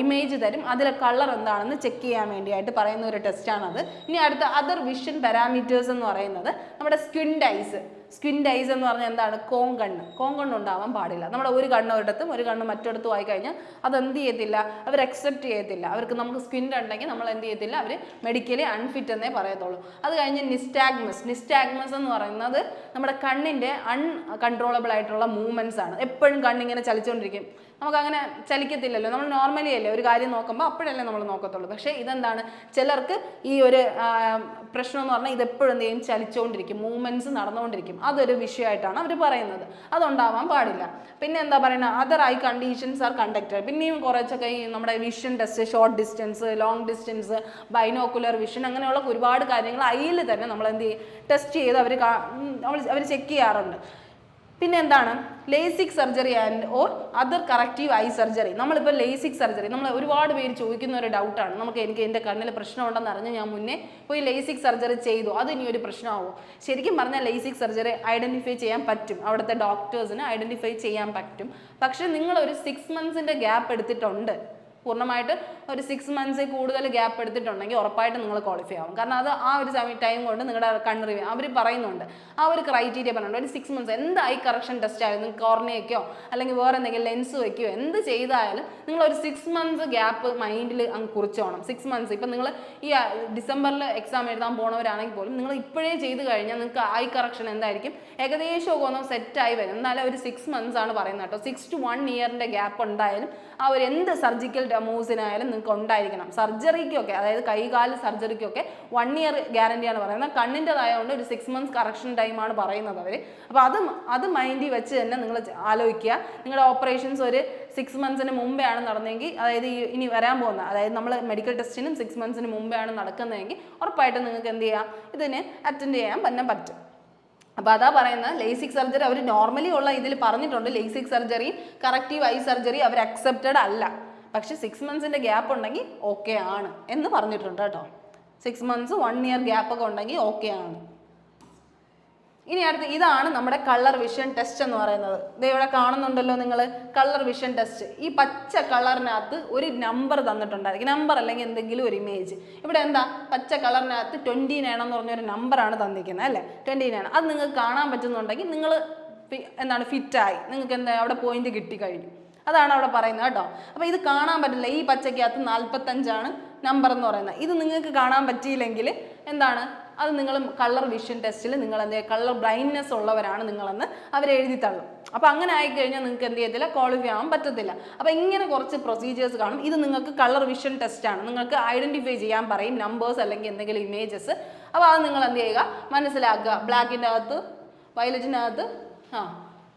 ഇമേജ് തരും, അതിലെ കളർ എന്താണെന്ന് ചെക്ക് ചെയ്യാൻ വേണ്ടിയായിട്ട് പറയുന്ന ഒരു ടെസ്റ്റാണത്. ഇനി അടുത്ത അതർ വിഷൻ പാരാമീറ്റേഴ്സ് എന്ന് പറയുന്നത് നമ്മുടെ സ്കിൻ ടൈസ്. സ്ക്വിൻഡ് ഐസ് എന്ന് പറഞ്ഞാൽ എന്താണ്? കോങ്കണ്ണ് ഉണ്ടാവാൻ പാടില്ല. നമ്മുടെ ഒരു കണ്ണ് ഒരിടത്തും ഒരു കണ്ണ് മറ്റൊരിടത്തും ആയി കഴിഞ്ഞാൽ അത് എന്ത് ചെയ്യത്തില്ല, അവർ അക്സെപ്റ്റ് ചെയ്യത്തില്ല. അവർക്ക് നമുക്ക് സ്ക്വിൻഡ് ഉണ്ടെങ്കിൽ നമ്മൾ എന്ത് ചെയ്യത്തില്ല, അവർ മെഡിക്കലി അൺഫിറ്റ് എന്നേ പറയത്തുള്ളൂ. അത് കഴിഞ്ഞ് നിസ്റ്റാഗ്മസ് എന്ന് പറയുന്നത് നമ്മുടെ കണ്ണിൻ്റെ അൺകൺട്രോളബിൾ ആയിട്ടുള്ള മൂവ്മെൻറ്റ്സ് ആണ്. എപ്പോഴും കണ്ണിങ്ങനെ ചലിച്ചുകൊണ്ടിരിക്കും. നമുക്കങ്ങനെ ചലിക്കത്തില്ലല്ലോ, നമ്മൾ നോർമലി അല്ലേ ഒരു കാര്യം നോക്കുമ്പോൾ അപ്പോഴല്ലേ നമ്മൾ നോക്കത്തുള്ളൂ. പക്ഷേ ഇതെന്താണ്, ചിലർക്ക് ഈ ഒരു പ്രശ്നം എന്ന് പറഞ്ഞാൽ ഇതെപ്പോഴും എന്ത് ചെയ്യും, ചലിച്ചുകൊണ്ടിരിക്കും, മൂവ്മെൻറ്റ്സ് നടന്നുകൊണ്ടിരിക്കും. അതൊരു വിഷയമായിട്ടാണ് അവർ പറയുന്നത്. അതുണ്ടാവാൻ പാടില്ല. പിന്നെ എന്താ പറയുന്നത്, other I conditions R conducted. പിന്നെയും കുറച്ചൊക്കെ ഈ നമ്മുടെ vision test, short distance, long distance, binocular vision, അങ്ങനെയുള്ള ഒരുപാട് കാര്യങ്ങൾ ഐയിൽ തന്നെ നമ്മൾ എന്ത് ചെയ്യും, ടെസ്റ്റ് ചെയ്ത് അവർ ചെക്ക് ചെയ്യാറുണ്ട്. പിന്നെ എന്താണ്, LASIK surgery and or other corrective I surgery. നമ്മളിപ്പോൾ ലേസിക് സർജറി, നമ്മൾ ഒരുപാട് പേര് ചോദിക്കുന്ന ഒരു ഡൗട്ടാണ്. എനിക്ക് എൻ്റെ കണ്ണിൽ പ്രശ്നമുണ്ടെന്ന് അറിഞ്ഞ് ഞാൻ മുന്നേ പോയി ലേസിക് സർജറി ചെയ്തു, അത് ഇനി ഒരു പ്രശ്നമാവും? ശരിക്കും പറഞ്ഞാൽ ലേസിക് സർജറി ഐഡൻറ്റിഫൈ ചെയ്യാൻ പറ്റും, അവിടുത്തെ ഡോക്ടേഴ്സിന് ഐഡൻറ്റിഫൈ ചെയ്യാൻ പറ്റും. പക്ഷേ നിങ്ങളൊരു 6 months ഗ്യാപ്പ് എടുത്തിട്ടുണ്ട്, പൂർണ്ണമായിട്ട് ഒരു 6 months കൂടുതൽ ഗ്യാപ്പ് എടുത്തിട്ടുണ്ടെങ്കിൽ ഉറപ്പായിട്ട് നിങ്ങൾ ക്വാളിഫൈ ആവും. കാരണം അത് ആ ഒരു ടൈം കൊണ്ട് നിങ്ങളുടെ കണ്ണ് റിവ്യൂ അവർ പറയുന്നുണ്ട്, ആ ഒരു ക്രൈറ്റീരിയ പറയുന്നുണ്ട്. ഒരു 6 months എന്ത് ഐ കറക്ഷൻ ടെസ്റ്റ് ആയാലും, നിങ്ങൾക്ക് കോർണിയയ്ക്കോ അല്ലെങ്കിൽ വേറെ എന്തെങ്കിലും ലെൻസ് വയ്ക്കുകയോ എന്ത് ചെയ്തായാലും നിങ്ങളൊരു 6 months ഗ്യാപ്പ് മൈൻഡിൽ അങ്ങ് കുറിച്ചോണം. 6 months ഇപ്പം നിങ്ങൾ ഈ ഡിസംബറിൽ എക്സാം എഴുതാൻ പോണവരാണെങ്കിൽ പോലും നിങ്ങൾ ഇപ്പോഴേ ചെയ്ത് കഴിഞ്ഞാൽ നിങ്ങൾക്ക് ഐ കറക്ഷൻ എന്തായിരിക്കും, ഏകദേശമൊക്കെ ഒന്ന് സെറ്റായി വരും. എന്നാലും ഒരു 6 months ആണ് പറയുന്നത് കേട്ടോ. 6 to 1 year ഗ്യാപ്പ് ഉണ്ടായാലും ആ ഒരു എന്ത് സർജിക്കൽ മൂവ്സിനായാലും നിങ്ങൾക്ക് ഉണ്ടായിരിക്കണം. സർജറിക്കൊക്കെ, അതായത് കൈകാല് സർജറിക്കൊക്കെ 1 year ഗ്യാരണ്ടിയാണ് പറയുന്നത്. കണ്ണിൻ്റെതായതുകൊണ്ട് ഒരു 6 months കറക്ഷൻ ടൈമാണ് പറയുന്നത് അവർ. അപ്പോൾ അത് മൈൻഡിൽ വെച്ച് തന്നെ നിങ്ങൾ ആലോചിക്കുക. നിങ്ങളുടെ ഓപ്പറേഷൻസ് ഒരു 6 months മുമ്പേ ആണ് നടന്നതെങ്കിൽ, അതായത് ഇനി വരാൻ പോകുന്ന, അതായത് നമ്മൾ മെഡിക്കൽ ടെസ്റ്റിനും 6 months മുമ്പേ ആണ് നടക്കുന്നതെങ്കിൽ ഉറപ്പായിട്ടും നിങ്ങൾക്ക് എന്ത് ചെയ്യാം, ഇതിന് അറ്റൻഡ് ചെയ്യാൻ തന്നെ പറ്റും. അപ്പോൾ അതാ പറയുന്നത്, ലേസിക് സർജറി അവർ നോർമലി ഉള്ള ഇതിൽ പറഞ്ഞിട്ടുണ്ട്. LASIK സർജറിയും corrective I surgery our accepted അല്ല. പക്ഷേ 6 months ഗ്യാപ്പ് ഉണ്ടെങ്കിൽ ഓക്കെ ആണ് എന്ന് പറഞ്ഞിട്ടുണ്ട് കേട്ടോ. 6 months 1 year ഗ്യാപ്പൊക്കെ ഉണ്ടെങ്കിൽ ഓക്കെ ആണ്. ഇനി അടുത്ത് ഇതാണ് നമ്മുടെ കളർ വിഷൻ ടെസ്റ്റ് എന്ന് പറയുന്നത്. ഇത് ഇവിടെ കാണുന്നുണ്ടല്ലോ നിങ്ങൾ, കളർ വിഷൻ ടെസ്റ്റ്. ഈ പച്ച കളറിനകത്ത് ഒരു നമ്പർ തന്നിട്ടുണ്ടായിരിക്കും, നമ്പർ അല്ലെങ്കിൽ എന്തെങ്കിലും ഒരു ഇമേജ്. ഇവിടെ എന്താ, പച്ച കളറിനകത്ത് 29 എന്ന് പറഞ്ഞൊരു നമ്പറാണ് തന്നിരിക്കുന്നത് അല്ലേ, 29. അത് നിങ്ങൾക്ക് കാണാൻ പറ്റുന്നുണ്ടെങ്കിൽ നിങ്ങൾ എന്താണ് ഫിറ്റായി, നിങ്ങൾക്ക് എന്താ അവിടെ പോയിന്റ് കിട്ടിക്കഴിഞ്ഞു. അതാണ് അവിടെ പറയുന്നത് കേട്ടോ. അപ്പോൾ ഇത് കാണാൻ പറ്റില്ല, ഈ പച്ചക്കകത്ത് 45 നമ്പർ എന്ന് പറയുന്നത്. ഇത് നിങ്ങൾക്ക് കാണാൻ പറ്റിയില്ലെങ്കിൽ എന്താണ്, അത് നിങ്ങൾ കളർ വിഷൻ ടെസ്റ്റിൽ നിങ്ങൾ എന്ത് ചെയ്യുക, കളർ ബ്ലൈൻഡ്നെസ് ഉള്ളവരാണ് നിങ്ങളെന്ന് അവരെഴുതി തള്ളും. അപ്പോൾ അങ്ങനെ ആയിക്കഴിഞ്ഞാൽ നിങ്ങൾക്ക് എന്ത് ചെയ്യത്തില്ല, ക്വാളിഫൈ ആവാൻ പറ്റത്തില്ല. അപ്പോൾ ഇങ്ങനെ കുറച്ച് പ്രൊസീജിയേഴ്സ് കാണും. ഇത് നിങ്ങൾക്ക് കളർ വിഷൻ ടെസ്റ്റാണ്, നിങ്ങൾക്ക് ഐഡൻറ്റിഫൈ ചെയ്യാൻ പറയും നമ്പേഴ്സ് അല്ലെങ്കിൽ എന്തെങ്കിലും ഇമേജസ്. അപ്പോൾ അത് നിങ്ങൾ എന്ത് ചെയ്യുക, മനസ്സിലാക്കുക. ബ്ലാക്കിൻ്റെ അകത്ത് വയലറ്റിനകത്ത്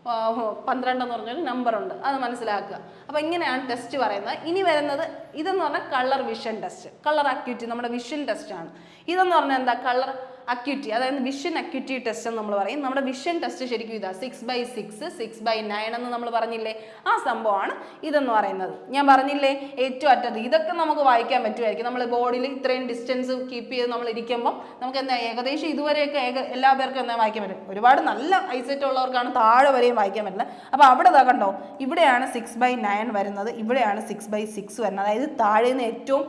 12 എന്ന് പറഞ്ഞൊരു നമ്പറുണ്ട്, അത് മനസ്സിലാക്കുക. അപ്പോൾ ഇങ്ങനെയാണ് ടെസ്റ്റ് പറയുന്നത്. ഇനി വരുന്നത് ഇതെന്ന് പറഞ്ഞാൽ colour vision test, colour acuity, നമ്മുടെ വിഷൻ ടെസ്റ്റാണ്. ഇതെന്ന് പറഞ്ഞാൽ എന്താ, കളർ അക്യൂറ്റി, അതായത് വിഷൻ അക്യൂറ്റി ടെസ്റ്റ് എന്ന് നമ്മൾ പറയും. നമ്മുടെ വിഷൻ ടെസ്റ്റ് ശരിക്കും ഇതാ 6/6, 6/9 എന്ന് നമ്മൾ പറഞ്ഞില്ലേ, ആ സംഭവമാണ് ഇതെന്ന് പറയുന്നത്. ഞാൻ പറഞ്ഞില്ലേ ഏറ്റവും അറ്റത്ത്, ഇതൊക്കെ നമുക്ക് വായിക്കാൻ പറ്റുമായിരിക്കും. നമ്മൾ ബോഡിയിൽ ഇത്രയും ഡിസ്റ്റൻസ് കീപ്പ് ചെയ്ത് നമ്മൾ ഇരിക്കുമ്പോൾ നമുക്ക് എന്താ ഏകദേശം ഇതുവരെയൊക്കെ എല്ലാ പേർക്കും എന്താ വായിക്കാൻ പറ്റും. ഒരുപാട് നല്ല ഐസെറ്റ് ഉള്ളവർക്കാണ് താഴെ വരെയും വായിക്കാൻ പറ്റുന്നത്. അപ്പോൾ അവിടെ കണ്ടോ, ഇവിടെയാണ് 6/9 വരുന്നത്, ഇവിടെയാണ് 6/6 വരുന്നത്. അതായത് താഴെ നിന്ന് ഏറ്റവും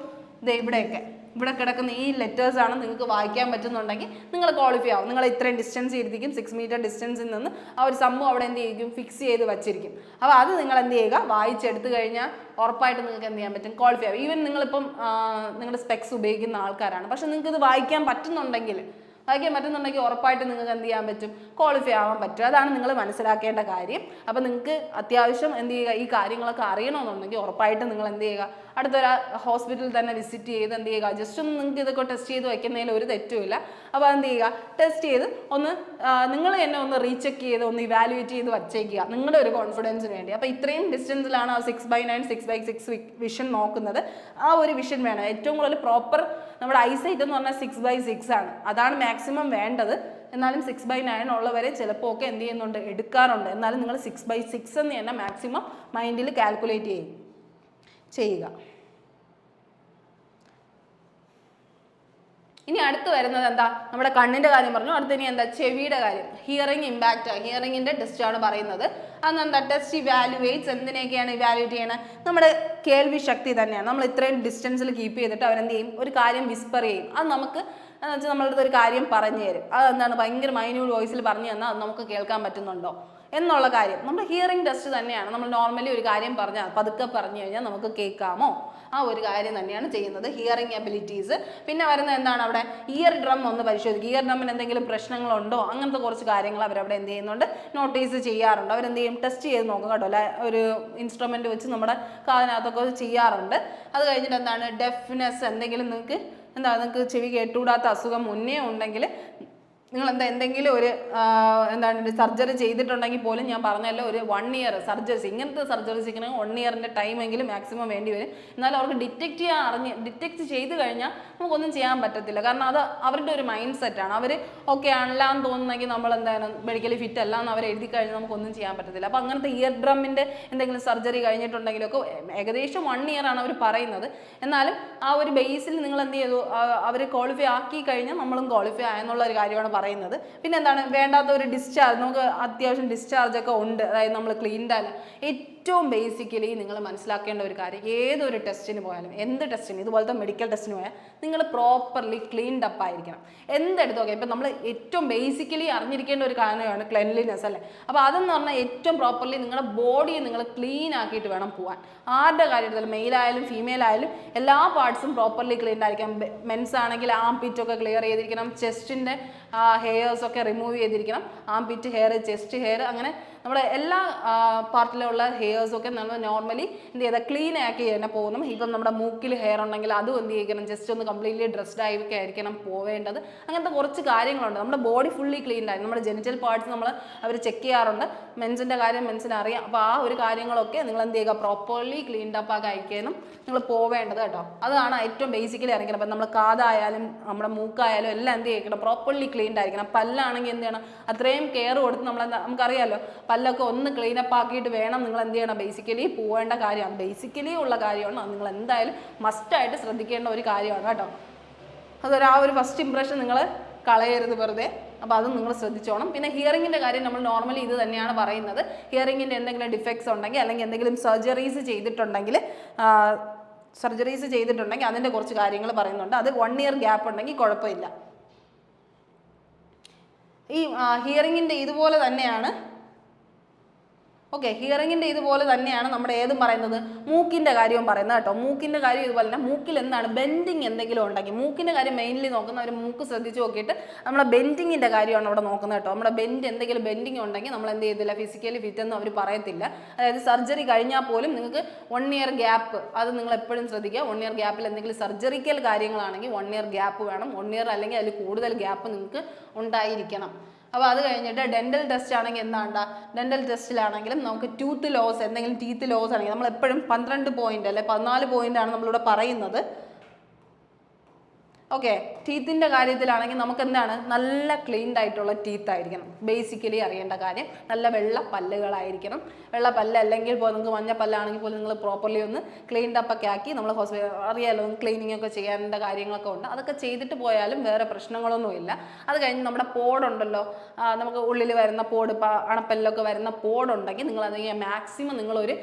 ഇവിടെയൊക്കെ ഇവിടെ കിടക്കുന്ന ഈ ലെറ്റേഴ്സാണ് നിങ്ങൾക്ക് വായിക്കാൻ പറ്റുന്നുണ്ടെങ്കിൽ നിങ്ങൾ ക്വാളിഫൈ ആവും. നിങ്ങൾ ഇത്രയും ഡിസ്റ്റൻസ് ചെയ്തിരിക്കും, 6 meter ഡിസ്റ്റൻസിൽ നിന്ന് ആ ഒരു സംഭവം അവിടെ എന്ത് ചെയ്യും, ഫിക്സ് ചെയ്ത് വച്ചിരിക്കും. അപ്പോൾ അത് നിങ്ങൾ എന്ത് ചെയ്യുക, വായിച്ചെടുത്ത് കഴിഞ്ഞാൽ ഉറപ്പായിട്ട് നിങ്ങൾക്ക് എന്ത് ചെയ്യാൻ പറ്റും, ക്വാളിഫൈ ആവും. ഈവൻ നിങ്ങളിപ്പം നിങ്ങളുടെ സ്പെക്സ് ഉപയോഗിക്കുന്ന ആൾക്കാരാണ്, പക്ഷെ നിങ്ങൾക്ക് ഇത് വായിക്കാൻ പറ്റുന്നുണ്ടെങ്കിൽ ഉറപ്പായിട്ട് നിങ്ങൾക്ക് എന്ത് ചെയ്യാൻ പറ്റും, ക്വാളിഫൈ ആവാൻ പറ്റും. അതാണ് നിങ്ങൾ മനസ്സിലാക്കേണ്ട കാര്യം. അപ്പോൾ നിങ്ങൾക്ക് അത്യാവശ്യം എന്ത് ചെയ്യുക, ഈ കാര്യങ്ങളൊക്കെ അറിയണമെന്നുണ്ടെങ്കിൽ ഉറപ്പായിട്ട് നിങ്ങൾ എന്ത് ചെയ്യുക, അടുത്തൊരു ഹോസ്പിറ്റലിൽ തന്നെ വിസിറ്റ് ചെയ്ത് എന്ത് ചെയ്യുക, ജസ്റ്റ് ഒന്ന് നിങ്ങൾക്ക് ഇതൊക്കെ ടെസ്റ്റ് ചെയ്ത് വയ്ക്കുന്നതിൽ ഒരു തെറ്റുമില്ല. അപ്പോൾ എന്ത് ചെയ്യുക, ടെസ്റ്റ് ചെയ്ത് ഒന്ന് നിങ്ങൾ തന്നെ ഒന്ന് റീചെക്ക് ചെയ്ത് ഒന്ന് ഇവാലുവേറ്റ് ചെയ്ത് വച്ചേക്കുക, നിങ്ങളുടെ ഒരു കോൺഫിഡൻസിന് വേണ്ടി. അപ്പോൾ ഇത്രയും ഡിസ്റ്റൻസിലാണ് ആ 6/9, 6/6 വിഷൻ നോക്കുന്നത്. ആ ഒരു വിഷൻ വേണം. ഏറ്റവും കൂടുതൽ പ്രോപ്പർ നമ്മുടെ ഐസൈറ്റ് എന്ന് പറഞ്ഞാൽ 6/6 ആണ്, അതാണ് മാക്സിമം വേണ്ടത്. എന്നാലും 6/9 ഉള്ളവരെ ചിലപ്പോൾ ഒക്കെ എന്ത് ചെയ്യുന്നുണ്ട്, എടുക്കാറുണ്ട്. എന്നാലും നിങ്ങൾ 6/6 എന്ന് തന്നെ മാക്സിമം മൈൻഡിൽ കാൽക്കുലേറ്റ് ചെയ്യുക. ഇനി അടുത്ത് വരുന്നത് എന്താ, നമ്മുടെ കണ്ണിന്റെ കാര്യം പറഞ്ഞു. അടുത്ത് ഇനി എന്താ, ചെവിയുടെ കാര്യം. ഹിയറിംഗ് ഇമ്പാക്റ്റ്, ഹിയറിംഗിന്റെ ടെസ്റ്റ് ആണ് പറയുന്നത്. അതെന്താ, ടെസ്റ്റ് ഇവാലുവേറ്റ്സ്, എന്തിനെയൊക്കെയാണ് ഇവാലുവേറ്റ് ചെയ്യണത്, നമ്മുടെ കേൾവി ശക്തി തന്നെയാണ്. നമ്മൾ ഇത്രയും ഡിസ്റ്റൻസിൽ കീപ്പ് ചെയ്തിട്ട് അവരെന്ത് ചെയ്യും, ഒരു കാര്യം വിസ്പർ ചെയ്യും. അത് നമുക്ക് എന്ന് വെച്ചാൽ നമ്മളുടെ ഒരു കാര്യം പറഞ്ഞു തരും. അതെന്താണ്, ഭയങ്കര മൈന്യൂട്ട് വോയിസിൽ പറഞ്ഞു തന്നാൽ അത് നമുക്ക് കേൾക്കാൻ പറ്റുന്നുണ്ടോ എന്നുള്ള കാര്യം നമ്മുടെ ഹിയറിംഗ് ടെസ്റ്റ് തന്നെയാണ്. നമ്മൾ നോർമലി ഒരു കാര്യം പറഞ്ഞാൽ പതുക്കെ പറഞ്ഞു കഴിഞ്ഞാൽ നമുക്ക് കേൾക്കാമോ, ആ ഒരു കാര്യം തന്നെയാണ് ചെയ്യുന്നത് ഹിയറിംഗ് എബിലിറ്റീസ്. പിന്നെ വരുന്ന എന്താണ്, അവിടെ ഇയർ ഡ്രം ഒന്ന് പരിശോധിക്കുക. ഇയർ ഡ്രമ്മിന് എന്തെങ്കിലും പ്രശ്നങ്ങളുണ്ടോ, അങ്ങനത്തെ കുറച്ച് കാര്യങ്ങൾ അവരവിടെ എന്ത് ചെയ്യുന്നുണ്ട്, നോട്ടീസ് ചെയ്യാറുണ്ട്. അവരെന്ത് ചെയ്യും, ടെസ്റ്റ് ചെയ്ത് നോക്കും കേട്ടോ. ഒരു ഇൻസ്ട്രുമെന്റ് വെച്ച് നമ്മുടെ കാതിനകത്തൊക്കെ ചെയ്യാറുണ്ട്. അത് കഴിഞ്ഞിട്ട് എന്താണ്, ഡെഫ്നെസ്, എന്തെങ്കിലും നിങ്ങൾക്ക് ചെവി കേട്ടുകൂടാത്ത അസുഖം മുന്നേ ഉണ്ടെങ്കിൽ നിങ്ങൾ എന്തെങ്കിലും ഒരു എന്താണ് സർജറി ചെയ്തിട്ടുണ്ടെങ്കിൽ പോലും ഞാൻ പറഞ്ഞല്ലോ, ഒരു 1 ഇയർ സർജറീസ്, ഇങ്ങനത്തെ സർജറീസ് ചെയ്യണമെങ്കിൽ 1 ഇയറിൻ്റെ ടൈമെങ്കിലും മാക്സിമം വേണ്ടി വരും. എന്നാലും അവർക്ക് ഡിറ്റക്റ്റ് ചെയ്ത് കഴിഞ്ഞാൽ നമുക്കൊന്നും ചെയ്യാൻ പറ്റത്തില്ല. കാരണം അത് അവരുടെ ഒരു മൈൻഡ് സെറ്റാണ്. അവർ ഓക്കെ ആണല്ല എന്ന് തോന്നുന്നെങ്കിൽ നമ്മൾ എന്താണ് മെഡിക്കലി ഫിറ്റ് അല്ല എന്ന് അവർ എഴുതി കഴിഞ്ഞാൽ നമുക്കൊന്നും ചെയ്യാൻ പറ്റത്തില്ല. അപ്പോൾ അങ്ങനത്തെ ഇയർ ഡ്രമ്മിൻ്റെ എന്തെങ്കിലും സർജറി കഴിഞ്ഞിട്ടുണ്ടെങ്കിലൊക്കെ ഏകദേശം 1 ഇയർ ആണ് അവർ പറയുന്നത്. എന്നാലും ആ ഒരു ബേസിൽ നിങ്ങൾ എന്ത് ചെയ്തു, അവർ ക്വാളിഫൈ ആക്കി കഴിഞ്ഞാൽ നമ്മളും ക്വാളിഫൈ ആയെന്നുള്ള ഒരു കാര്യമാണ് പറയുന്നത്. പിന്നെ എന്താണ്, വേണ്ടാത്ത ഒരു ഡിസ്ചാർജ്, നമുക്ക് അത്യാവശ്യം ഡിസ്ചാർജ് ഒക്കെ ഉണ്ട്, അതായത് നമ്മൾ ക്ലീൻഡ് അല്ല. ഏറ്റവും ബേസിക്കലി നിങ്ങൾ മനസ്സിലാക്കേണ്ട ഒരു കാര്യം, ഏതൊരു ടെസ്റ്റിന് പോയാലും, എന്ത് ടെസ്റ്റിന്, ഇതുപോലത്തെ മെഡിക്കൽ ടെസ്റ്റിന് പോയാൽ നിങ്ങൾ പ്രോപ്പർലി ക്ലീൻഡ് അപ്പ് ആയിരിക്കണം. എന്തെടുത്ത് നോക്കാം, ഇപ്പം നമ്മൾ ഏറ്റവും ബേസിക്കലി അറിഞ്ഞിരിക്കേണ്ട ഒരു കാര്യമാണ് ക്ലെൻലിനെസ് അല്ലേ. അപ്പോൾ അതെന്ന് പറഞ്ഞാൽ ഏറ്റവും പ്രോപ്പർലി നിങ്ങളുടെ ബോഡിയെ നിങ്ങൾ ക്ലീൻ ആക്കിയിട്ട് വേണം പോകാൻ. ആരുടെ കാര്യത്തിൽ, മെയിലായാലും ഫീമെയിൽ ആയാലും എല്ലാ പാർട്സും പ്രോപ്പർലി ക്ലീൻഡ് ആയിരിക്കണം. മെൻസ് ആണെങ്കിൽ ആംപിറ്റൊക്കെ ക്ലിയർ ചെയ്തിരിക്കണം, ചെസ്റ്റിൻ്റെ ഹെയർസൊക്കെ റിമൂവ് ചെയ്തിരിക്കണം. ആംപിറ്റ് ഹെയർ, ചെസ്റ്റ് ഹെയർ, അങ്ങനെ നമ്മുടെ എല്ലാ പാർട്ടിലുള്ള ഹെയർസൊക്കെ നമ്മൾ നോർമലി എന്ത് ചെയ്താൽ ക്ലീൻ ആക്കി തന്നെ പോകുന്നു. ഇപ്പം നമ്മുടെ മൂക്കിൽ ഹെയർ ഉണ്ടെങ്കിൽ അതും എന്ത് ചെയ്യിക്കണം, ജസ്റ്റ് ഒന്ന് കംപ്ലീറ്റ്ലി ഡ്രസ്ഡ് ആയിക്കെ ആയിരിക്കണം പോവേണ്ടത്. അങ്ങനത്തെ കുറച്ച് കാര്യങ്ങളുണ്ട്. നമ്മുടെ ബോഡി ഫുള്ളി ക്ലീൻഡ് ആയി, നമ്മുടെ ജെനിറ്റൽ പാർട്സ് അവർ ചെക്ക് ചെയ്യാറുണ്ട്. മെൻസിൻ്റെ കാര്യം മെൻസിന് അറിയാം. അപ്പോൾ ആ ഒരു കാര്യങ്ങളൊക്കെ നിങ്ങൾ എന്ത് ചെയ്യുക, പ്രോപ്പർലി ക്ലീൻഡ് അപ്പ് ആക്കി അയക്കാനും നിങ്ങൾ പോവേണ്ടത് കേട്ടോ. അതാണ് ഏറ്റവും ബേസിക്കലി അറിയിക്കണം. അപ്പം നമ്മുടെ കാതായാലും നമ്മുടെ മൂക്കായാലും എല്ലാം എന്ത് ചെയ്യണം, പ്രോപ്പർലി ക്ലീൻഡ് ആയിരിക്കണം. പല്ലാണെങ്കിൽ എന്ത് ചെയ്യണം, അത്രയും കെയർ കൊടുത്ത് നമുക്കറിയാമല്ലോ, പല്ലൊക്കെ ഒന്ന് ക്ലീനപ്പ് ആക്കിയിട്ട് വേണം നിങ്ങൾ എന്ത് ചെയ്യണം, ബേസിക്കലി പോവേണ്ട കാര്യമാണ്. ബേസിക്കലി ഉള്ള കാര്യമാണ്, അത് നിങ്ങൾ എന്തായാലും മസ്റ്റായിട്ട് ശ്രദ്ധിക്കേണ്ട ഒരു കാര്യമാണ് കേട്ടോ. അതൊരു ആ ഒരു ഫസ്റ്റ് ഇംപ്രഷൻ നിങ്ങൾ കളയരുത് വെറുതെ. അപ്പോൾ അതും നിങ്ങൾ ശ്രദ്ധിച്ചോണം. പിന്നെ ഹിയറിങ്ങിൻ്റെ കാര്യം നമ്മൾ നോർമലി ഇത് തന്നെയാണ് പറയുന്നത്. ഹിയറിങ്ങിൻ്റെ എന്തെങ്കിലും ഡിഫക്ട്സ് ഉണ്ടെങ്കിൽ അല്ലെങ്കിൽ എന്തെങ്കിലും സർജറീസ് ചെയ്തിട്ടുണ്ടെങ്കിൽ അതിൻ്റെ കുറച്ച് കാര്യങ്ങൾ പറയുന്നുണ്ട്. അത് 1 ഇയർ ഗ്യാപ്പ് ഉണ്ടെങ്കിൽ കുഴപ്പമില്ല. ഈ ഹിയറിങ്ങിൻ്റെ ഇതുപോലെ തന്നെയാണ് ഹിയറിങ്ങിൻ്റെ ഇതുപോലെ തന്നെയാണ് നമ്മുടെ ഏതും പറയുന്നത്, മൂക്കിൻ്റെ കാര്യവും പറയുന്നത് കേട്ടോ. മൂക്കിൻ്റെ കാര്യം ഇതുപോലെ തന്നെ. മൂക്കിൽ എന്താണ് ബെൻഡിങ് എന്തെങ്കിലും ഉണ്ടെങ്കിൽ, മൂക്കിൻ്റെ കാര്യം മെയിൻലി നോക്കുന്ന ഒരു മൂക്ക് ശ്രദ്ധിച്ച് നോക്കിയിട്ട് നമ്മുടെ ബെൻഡിങ്ങിൻ്റെ കാര്യമാണ് അവിടെ നോക്കുന്നത് കേട്ടോ. നമ്മുടെ എന്തെങ്കിലും ബെൻഡിങ് ഉണ്ടെങ്കിൽ നമ്മൾ എന്ത് ചെയ്തില്ല, ഫിസിക്കലി ഫിറ്റ് എന്ന് അവർ പറയത്തില്ല. അതായത് സർജറി കഴിഞ്ഞാൽ പോലും നിങ്ങൾക്ക് 1 ഇയർ ഗ്യാപ്പ്, അത് നിങ്ങൾ എപ്പോഴും ശ്രദ്ധിക്കുക. 1 ഇയർ ഗ്യാപ്പിൽ എന്തെങ്കിലും സർജറിക്കൽ കാര്യങ്ങളാണെങ്കിൽ 1 ഇയർ ഗ്യാപ്പ് വേണം. 1 ഇയർ അല്ലെങ്കിൽ അതിൽ കൂടുതൽ ഗ്യാപ്പ് നിങ്ങൾക്ക് ഉണ്ടായിരിക്കണം. അപ്പോൾ അത് കഴിഞ്ഞിട്ട് ഡെൻ്റൽ ടെസ്റ്റ് ആണെങ്കിൽ എന്താണ്ട, ഡെൻ്റൽ ടെസ്റ്റിലാണെങ്കിലും നമുക്ക് ടൂത്ത് ലോസ്, എന്തെങ്കിലും ടീത്ത് ലോസ് ആണെങ്കിൽ നമ്മൾ എപ്പോഴും 12 പോയിന്റ് അല്ലെ 14 പോയിൻ്റാണ് നമ്മളിവിടെ പറയുന്നത്. ടീത്തിൻ്റെ കാര്യത്തിലാണെങ്കിൽ നമുക്ക് എന്താണ്, നല്ല ക്ലീൻഡ് ആയിട്ടുള്ള ടീത്ത് ആയിരിക്കണം. ബേസിക്കലി അറിയേണ്ട കാര്യം, നല്ല വെള്ള പല്ലുകളായിരിക്കണം. വെള്ള പല്ല് അല്ലെങ്കിൽ ഇപ്പോൾ നിങ്ങൾക്ക് മഞ്ഞ പല്ലാണെങ്കിൽ പോലും നിങ്ങൾ പ്രോപ്പർലി ഒന്ന് ക്ലീൻഡ് അപ്പ് ഒക്കെ ആക്കി, നമ്മൾ അറിയാമല്ലോ ക്ലീനിങ് ഒക്കെ ചെയ്യേണ്ട കാര്യങ്ങളൊക്കെ ഉണ്ട്. അതൊക്കെ ചെയ്തിട്ട് പോയാലും വേറെ പ്രശ്നങ്ങളൊന്നുമില്ല. അത് കഴിഞ്ഞ് നമ്മുടെ പോടുണ്ടല്ലോ, നമുക്ക് ഉള്ളിൽ വരുന്ന പോട്, അണപ്പല്ലൊക്കെ വരുന്ന പോടുണ്ടെങ്കിൽ നിങ്ങൾ അതെങ്കിൽ മാക്സിമം നിങ്ങളൊരു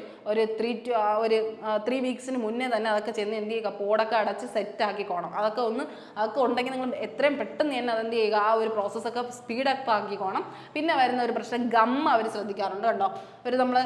3 വീക്സിന് മുന്നേ തന്നെ അതൊക്കെ ചെന്ന് എന്ത് ചെയ്യുക, പോടൊക്കെ അടച്ച് സെറ്റ് ആക്കിക്കോണം. അതൊക്കെ ഉണ്ടെങ്കിൽ നിങ്ങൾ എത്രയും പെട്ടെന്ന് തന്നെ അതെന്ത് ചെയ്യുക, ആ ഒരു പ്രോസസ്സൊക്കെ സ്പീഡപ്പ് ആക്കിക്കോണം. പിന്നെ വരുന്ന ഒരു പ്രശ്നം ഗം അവർ ശ്രദ്ധിക്കാറുണ്ട് കേട്ടോ. നമ്മൾ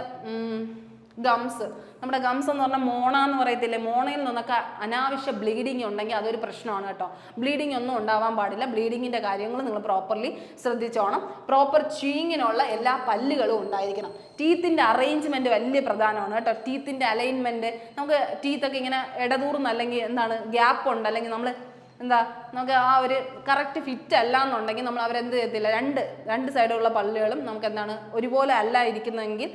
നമ്മുടെ ഗംസ് എന്ന് പറഞ്ഞാൽ മോണ എന്ന് പറയത്തില്ലേ, മോണയിൽ നിന്നൊക്കെ അനാവശ്യ ബ്ലീഡിങ് ഉണ്ടെങ്കിൽ അതൊരു പ്രശ്നമാണ് കേട്ടോ. ബ്ലീഡിങ് ഒന്നും ഉണ്ടാവാൻ പാടില്ല. ബ്ലീഡിങ്ങിൻ്റെ കാര്യങ്ങൾ നിങ്ങൾ പ്രോപ്പർലി ശ്രദ്ധിച്ചോണം. പ്രോപ്പർ ച്യൂയിങ്ങിനുള്ള എല്ലാ പല്ലുകളും ഉണ്ടായിരിക്കണം. ടീത്തിൻ്റെ അറേഞ്ച്മെൻറ്റ് വലിയ പ്രധാനമാണ് കേട്ടോ. ടീത്തിൻ്റെ അലൈൻമെൻറ്റ്, നമുക്ക് ടീത്തൊക്കെ ഇങ്ങനെ ഇടതൂർന്ന് അല്ലെങ്കിൽ എന്താണ് ഗ്യാപ്പ് ഉണ്ട്, അല്ലെങ്കിൽ നമുക്ക് ആ ഒരു കറക്റ്റ് ഫിറ്റ് അല്ല എന്നുണ്ടെങ്കിൽ നമ്മൾ അവരെന്ത് ചെയ്യത്തില്ല, രണ്ട് സൈഡുള്ള പല്ലുകളും നമുക്ക് എന്താണ് ഒരുപോലെ അല്ല ഇരിക്കുന്നതെങ്കിൽ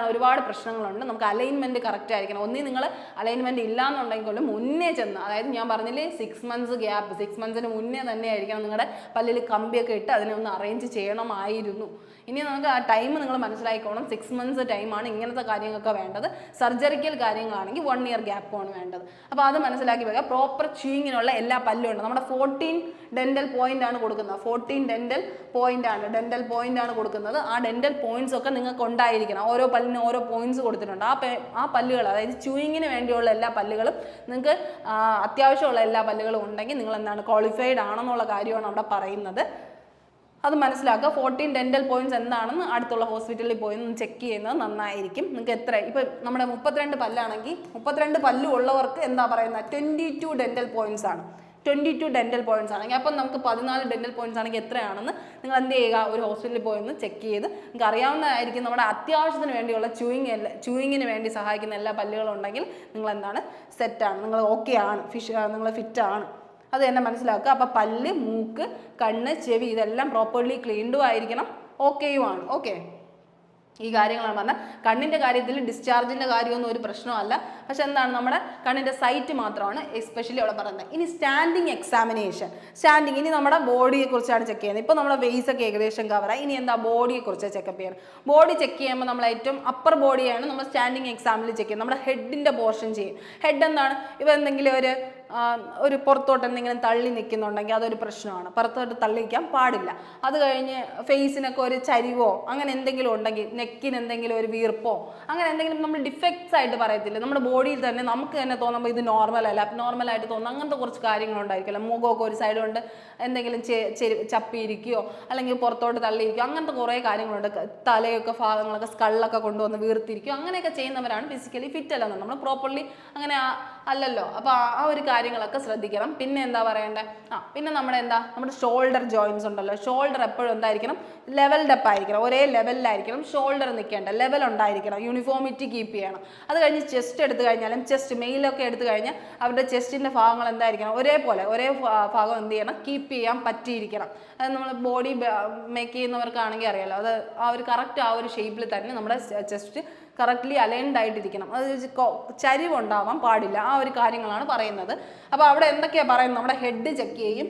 ഒരുപാട് പ്രശ്നങ്ങളുണ്ട്. നമുക്ക് അലൈൻമെൻറ്റ് കറക്റ്റ് ആയിരിക്കണം. ഒന്നീ നിങ്ങൾ അലൈൻമെൻറ്റ് ഇല്ല എന്നുണ്ടെങ്കിൽ മുന്നേ ചെന്ന്, അതായത് ഞാൻ പറഞ്ഞില്ലേ 6 മന്ത്സ് ഗ്യാപ്പ്, 6 മന്ത്സിന് മുന്നേ തന്നെ ആയിരിക്കണം നിങ്ങളുടെ പല്ലിൽ കമ്പിയൊക്കെ ഇട്ട് അതിനെ ഒന്ന് അറേഞ്ച് ചെയ്യണമായിരുന്നു. ഇനി നമുക്ക് ആ ടൈം നിങ്ങൾ മനസ്സിലാക്കിക്കോണം. 6 months ടൈമാണ് ഇങ്ങനത്തെ കാര്യങ്ങളൊക്കെ വേണ്ടത്. സർജറിക്കൽ കാര്യങ്ങളാണെങ്കിൽ 1 year ഗ്യാപ്പാണ് വേണ്ടത്. അപ്പോൾ അത് മനസ്സിലാക്കി വെക്കുക. പ്രോപ്പർ ച്യൂയിങ്ങിനുള്ള എല്ലാ പല്ലും ഉണ്ട്. നമ്മുടെ 14 ഡെന്റൽ പോയിന്റ് ആണ് കൊടുക്കുന്നത്. 14 ഡെന്റൽ പോയിന്റ് ആണ് കൊടുക്കുന്നത്. ആ ഡെന്റൽ പോയിന്റ്സ് ഒക്കെ നിങ്ങൾക്ക് ഉണ്ടായിരിക്കണം. ഓരോ പല്ലിനും ഓരോ പോയിന്റ്സ് കൊടുത്തിട്ടുണ്ട്. ആ പല്ലുകൾ, അതായത് ച്യൂയിങ്ങിന് വേണ്ടിയുള്ള എല്ലാ പല്ലുകളും നിങ്ങൾക്ക് അത്യാവശ്യമുള്ള എല്ലാ പല്ലുകളും ഉണ്ടെങ്കിൽ നിങ്ങൾ എന്താണ് ക്വാളിഫൈഡ് ആണെന്നുള്ള കാര്യമാണ് അവിടെ പറയുന്നത്. അത് മനസ്സിലാക്കുക. 14 ഡെന്റൽ പോയിന്റ്സ് എന്താണെന്ന് അടുത്തുള്ള ഹോസ്പിറ്റലിൽ പോയി ഒന്ന് ചെക്ക് ചെയ്യുന്നത് നന്നായിരിക്കും. നിങ്ങൾക്ക് എത്ര ഇപ്പം നമ്മുടെ 32 പല്ലാണെങ്കിൽ 32 പല്ല് ഉള്ളവർക്ക് എന്താ പറയുന്നത് 22 ഡെന്റൽ പോയിന്റ്സ് ആണ്. 22 ഡെന്റൽ പോയിന്റ്സ് ആണെങ്കിൽ അപ്പം നമുക്ക് 14 ഡെന്റൽ പോയിന്റ്സ് ആണെങ്കിൽ എത്രയാണെന്ന് നിങ്ങൾ എന്ത് ചെയ്യുക, ഒരു ഹോസ്പിറ്റലിൽ പോയി ഒന്ന് ചെക്ക് ചെയ്ത് നിങ്ങൾക്ക് അറിയാവുന്നതായിരിക്കും. നമ്മുടെ അത്യാവശ്യത്തിന് വേണ്ടിയുള്ള ച്യൂയിങ്ങിന് വേണ്ടി സഹായിക്കുന്ന എല്ലാ പല്ലുകളും ഉണ്ടെങ്കിൽ നിങ്ങൾ എന്താണ് സെറ്റാണ്, നിങ്ങൾ ഓക്കെ ആണ്, നിങ്ങൾ ഫിറ്റാണ്. അത് തന്നെ മനസ്സിലാക്കുക. അപ്പം പല്ല്, മൂക്ക്, കണ്ണ്, ചെവി ഇതെല്ലാം പ്രോപ്പർലി ക്ലീൻഡും ആയിരിക്കണം, ഓക്കെയുമാണ്. ഓക്കെ, ഈ കാര്യങ്ങളാണ് പറഞ്ഞത്. കണ്ണിൻ്റെ കാര്യത്തിൽ ഡിസ്ചാർജിൻ്റെ കാര്യമൊന്നും ഒരു പ്രശ്നമല്ല. പക്ഷെ എന്താണ് നമ്മുടെ കണ്ണിൻ്റെ സൈറ്റ് മാത്രമാണ് എസ്പെഷ്യലി അവിടെ പറയുന്നത്. ഇനി സ്റ്റാൻഡിങ് എക്സാമിനേഷൻ. ഇനി നമ്മുടെ ബോഡിയെ കുറിച്ചാണ് ചെക്ക് ചെയ്യുന്നത്. ഇപ്പോൾ നമ്മുടെ ഫേസ് ഒക്കെ ഏകദേശം കവറായി. ഇനി എന്താ ബോഡിയെ കുറിച്ച് ചെക്കപ്പ് ചെയ്യണം. ബോഡി ചെക്ക് ചെയ്യുമ്പോൾ നമ്മൾ ഏറ്റവും അപ്പർ ബോഡിയാണ് നമ്മൾ സ്റ്റാൻഡിങ് എക്സാമിൽ ചെക്ക് ചെയ്യുന്നത്. നമ്മുടെ ഹെഡിൻ്റെ പോർഷൻ ചെയ്യും. ഹെഡ് എന്താണ്, ഇവ എന്തെങ്കിലും ഒരു പുറത്തോട്ട് എന്തെങ്കിലും തള്ളി നിൽക്കുന്നുണ്ടെങ്കിൽ അതൊരു പ്രശ്നമാണ്. പുറത്തോട്ട് തള്ളി നിൽക്കാൻ പാടില്ല. അത് കഴിഞ്ഞ് ഫേസിനൊക്കെ ഒരു ചരിവോ അങ്ങനെ എന്തെങ്കിലും ഉണ്ടെങ്കിൽ, നെക്കിന് എന്തെങ്കിലും ഒരു വീർപ്പോ അങ്ങനെ എന്തെങ്കിലും നമ്മൾ ഡിഫക്ട്സ് ആയിട്ട് പറയത്തില്ല, നമ്മുടെ ബോഡിയിൽ തന്നെ നമുക്ക് തന്നെ തോന്നുമ്പോൾ ഇത് നോർമൽ അല്ല, അബ്നോർമലായിട്ട് തോന്നുന്നു, അങ്ങനത്തെ കുറച്ച് കാര്യങ്ങളുണ്ടായിരിക്കില്ല. മുഖമൊക്കെ ഒരു സൈഡ് കൊണ്ട് എന്തെങ്കിലും ചപ്പിയിരിക്കുകയോ അല്ലെങ്കിൽ പുറത്തോട്ട് തള്ളിയിരിക്കുകയോ അങ്ങനത്തെ കുറേ കാര്യങ്ങളുണ്ട്. തലയൊക്കെ ഭാഗങ്ങളൊക്കെ സ്കള്ളൊക്കെ കൊണ്ടുവന്ന് വീർത്തിരിക്കുകയോ അങ്ങനെയൊക്കെ ചെയ്യുന്നവരാണ് ഫിസിക്കലി ഫിറ്റ് അല്ലെന്ന്. നമ്മൾ പ്രോപ്പർലി അങ്ങനെ അല്ലല്ലോ. അപ്പോൾ ആ ഒരു കാര്യങ്ങളൊക്കെ ശ്രദ്ധിക്കണം. പിന്നെ എന്താ പറയണ്ടേ, പിന്നെ നമ്മുടെ ഷോൾഡർ ജോയിൻസ് ഉണ്ടല്ലോ. ഷോൾഡർ എപ്പോഴും എന്തായിരിക്കണം, ലെവൽഡ് അപ്പ് ആയിരിക്കണം, ഒരേ ലെവലിലായിരിക്കണം ഷോൾഡർ നിൽക്കേണ്ട, ലെവൽ ഉണ്ടായിരിക്കണം, യൂണിഫോമിറ്റി കീപ്പ് ചെയ്യണം. അത് കഴിഞ്ഞ് ചെസ്റ്റ് എടുത്തു കഴിഞ്ഞാലും, ചെസ്റ്റ് മെയിലൊക്കെ എടുത്തു കഴിഞ്ഞാൽ അവരുടെ ചെസ്റ്റിൻ്റെ ഭാഗങ്ങൾ എന്തായിരിക്കണം, ഒരേ ഭാഗം എന്ത് ചെയ്യണം, കീപ്പ് ചെയ്യാൻ പറ്റിയിരിക്കണം. അത് നമ്മൾ ബോഡി മേക്ക് ചെയ്യുന്നവർക്കാണെങ്കിൽ അറിയാലോ, അത് കറക്റ്റ് ആ ഒരു ഷേപ്പിൽ തന്നെ നമ്മുടെ ചെസ്റ്റ് കറക്റ്റ്ലി അലൈൻഡ് ആയിട്ടിരിക്കണം. അത് ചരിവുണ്ടാവാൻ പാടില്ല. ആ ഒരു കാര്യങ്ങളാണ് പറയുന്നത്. അപ്പോൾ അവിടെ എന്തൊക്കെയാണ് പറയുന്നത്, നമ്മുടെ ഹെഡ് ചെക്ക് ചെയ്യും.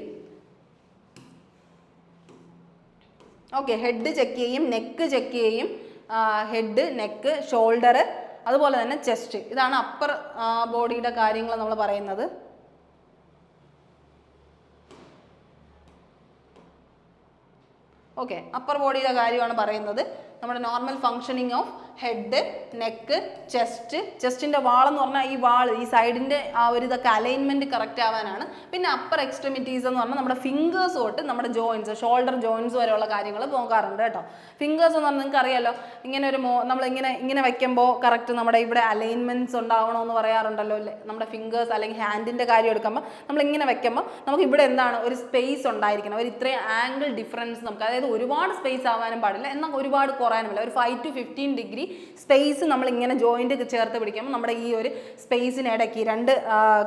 ഓക്കെ, ഹെഡ് ചെക്ക് ചെയ്യും, നെക്ക് ചെക്ക് ചെയ്യും. ഹെഡ്, നെക്ക്, ഷോൾഡർ, അതുപോലെ തന്നെ ചെസ്റ്റ്. ഇതാണ് അപ്പർ ബോഡിയുടെ കാര്യങ്ങൾ നമ്മൾ പറയുന്നത്. ഓക്കെ, അപ്പർ ബോഡിയുടെ കാര്യമാണ് പറയുന്നത്. നമ്മുടെ normal functioning of head, neck, ചെസ്റ്റിൻ്റെ വാളെന്ന് പറഞ്ഞാൽ ഈ സൈഡിൻ്റെ ആ ഒരു ഇതൊക്കെ അലൈൻമെൻറ്റ് കറക്റ്റ് ആവാനാണ്. പിന്നെ അപ്പർ എക്സ്ട്രിമിറ്റീസ് എന്ന് പറഞ്ഞാൽ നമ്മുടെ ഫിംഗേഴ്സ് തൊട്ട് നമ്മുടെ ജോയിൻസ്, ഷോൾഡർ ജോയിൻസ് വരെയുള്ള കാര്യങ്ങൾ നോക്കാറുണ്ട് കേട്ടോ. ഫിംഗേഴ്സ് എന്ന് പറഞ്ഞാൽ നിങ്ങൾക്ക് അറിയാലോ, ഇങ്ങനെ നമ്മളിങ്ങനെ വയ്ക്കുമ്പോൾ കറക്റ്റ് നമ്മുടെ ഇവിടെ അലൈൻമെൻറ്റ്സ് ഉണ്ടാവണമെന്ന് പറയാറുണ്ടല്ലോ. നമ്മുടെ ഫിംഗേഴ്സ് അല്ലെങ്കിൽ ഹാൻഡിൻ്റെ കാര്യം എടുക്കുമ്പോൾ നമ്മളിങ്ങനെ വയ്ക്കുമ്പോൾ നമുക്ക് ഇവിടെ എന്താണ് ഒരു സ്പേസ് ഉണ്ടായിരിക്കണം, ഒരു ഇത്രയും ആംഗിൾ ഡിഫറൻസ് നമുക്ക്, അതായത് ഒരുപാട് സ്പേസ് ആവാനും പാടില്ല, എന്നാൽ ഒരുപാട് കുറയാനുമില്ല. ഒരു 5 to 15 ഡിഗ്രി സ്പേസ് നമ്മളിങ്ങനെ ജോയിൻറ്റ് ചേർത്ത് പിടിക്കുമ്പോൾ നമ്മുടെ ഈ ഒരു സ്പേസിനിടയ്ക്ക് രണ്ട്